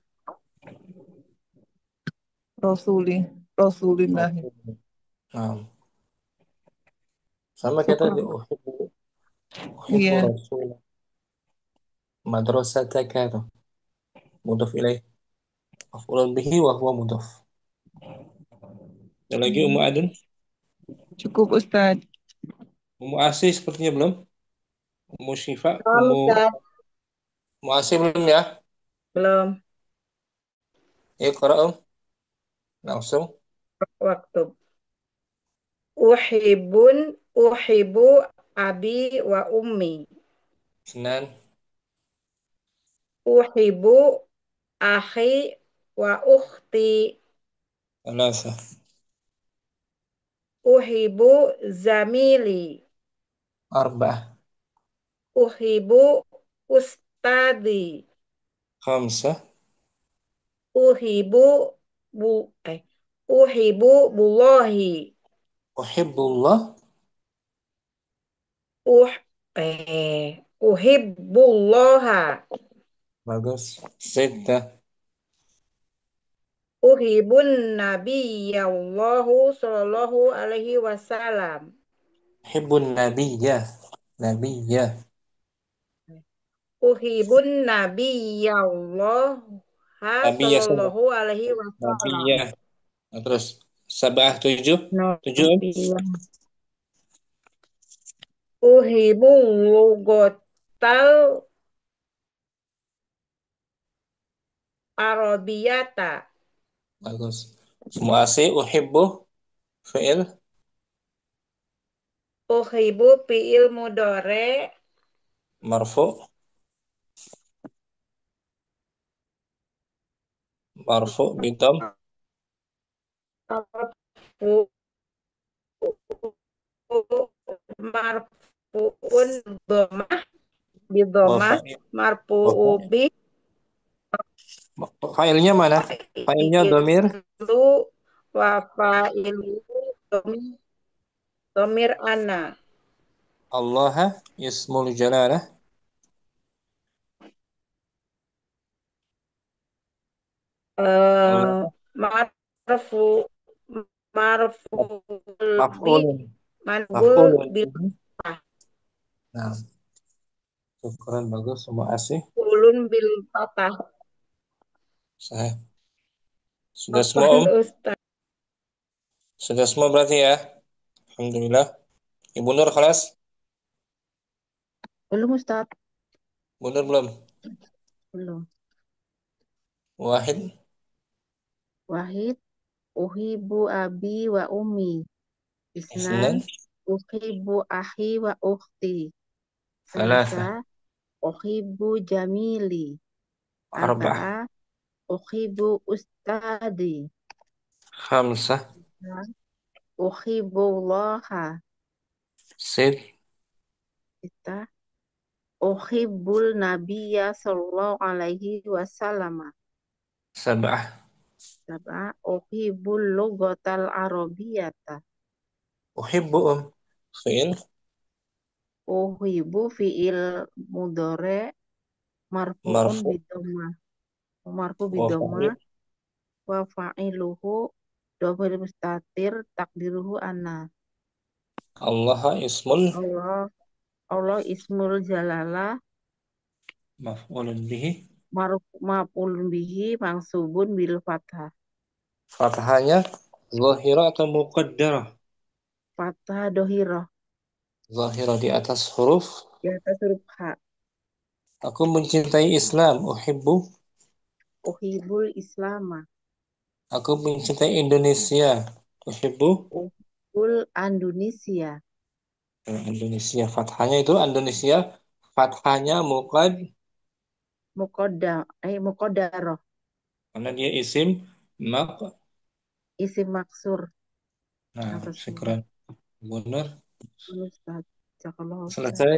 Rasulillah. Nah, sama kita di Syukron. uhibbu Iya. Rasul. Madrasataka tuh. Mudhaf ilaih. Maf'ulun bihi wa huwa mudhaf. Ada lagi Ummu Adun? Cukup Ustaz. Ummu Asih sepertinya belum. Ummu Syifa, Ustaz. Ummu Asih belum ya? Belum. Iqra langsung. Waktu. Uhibu abi wa ummi. Senan. Uhibu akhi wa ukhti. Alasa. Uhibu zamili. Arba'ah. Uhibu ustadi. Khamsah. Uhibu Uhibu bullahi. Uhibbullah. Uhibbullaha. Bagus. Sita. Uhibun nabiyallahu sallallahu alaihi wasallam. Uhibbun nabiyya. Nabiyya. Uhibun nabiyallahu Nabiyya sama. sallallahu alaihi wasallam. Nabiyya. Nah, terus sabah 7. 7. Nabiyah. Uhibul lugotal arabiyata. Bagus. Semua asih uhibbu fi'il Uhibu fi'il mudore. marfu. Marfu bidam. Marfu'un domah bidomah marfu'u bi Fa'ilnya mana? Fa'ilnya domir. lu wa fa'ilu domir ana. Allah ismul jalalah. Allah. Marfu bi Maf'ulun. manbul Maf'ulun. bil Nah, syukran bagus semua asih. ulun bil fatah. Saya. Sudah semua Om? Ustaz. Sudah semua berarti ya? Alhamdulillah. Ibu Nur kelas? Belum Ustaz. Ibu Nur belum? Belum. Wahid. Wahid. Uhibu abi wa ummi. Isnan. Isnan. Uhibu akhi wa ukhti. Salasa. Salasa. Uhibu jamili. Arba'ah. Arba'ah. Uhibu ustadi. Khamsah. Uhibbullaha. Sid. Kita. Uhibbul nabiyya sallallahu alaihi wasallam. Sab'ah. Sab'a. Uhibbul lugatal arabiyyata. Uhibbu fi'il Uhibbu fi'il mudhari marfu'un marfu. bidomah. Marfu Wa bidomah. fa'il. Wa fa'iluhu dhamir mustatir takdiruhu ana. Allah ismul Allah ismul jalalah maf'ulun bihi. maf'ulun bihi mansubun bil fathah. Fathahnya zahirah atau muqaddarah? Fathah dohirah Zahirah di atas huruf. di atas huruf ha. Aku mencintai Islam. Uhibbu. Uhibul islama. Aku mencintai Indonesia. Uhibbu. Uhibul Indonesia. Indonesia. Fathahnya itu Indonesia Fathahnya muqaddarah, karena dia isim mak. isim maksur. Nah, Apa sih? syukran. Benar. Ustaz. Jazakallahu khair. Selesai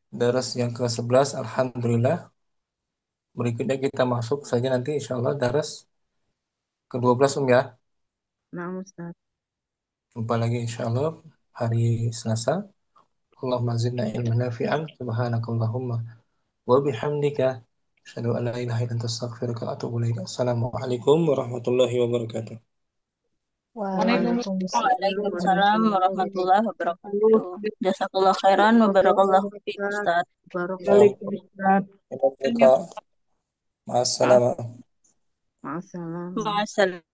daras yang ke-11. Alhamdulillah. Berikutnya kita masuk saja nanti insya Allah daras ke-12 ya. Nah, Ustaz. Jumpa lagi insya Allah hari Selasa. Allahumma zidna ilman nafi'an. Subhanakallahumma wa bihamdika. Asyhadu an la ilaha illa anta astaghfiruka wa atubu ilaik. Assalamualaikum warahmatullahi wabarakatuh. Waalaikumsalam Waalaikumsalam warahmatullahi wabarakatuh. Jazakallah khairan wa barakallahu fiik Ustaz. Waalaikumsalam. Kita Ma'assalamah. Ma'assalam. Ma'assalam.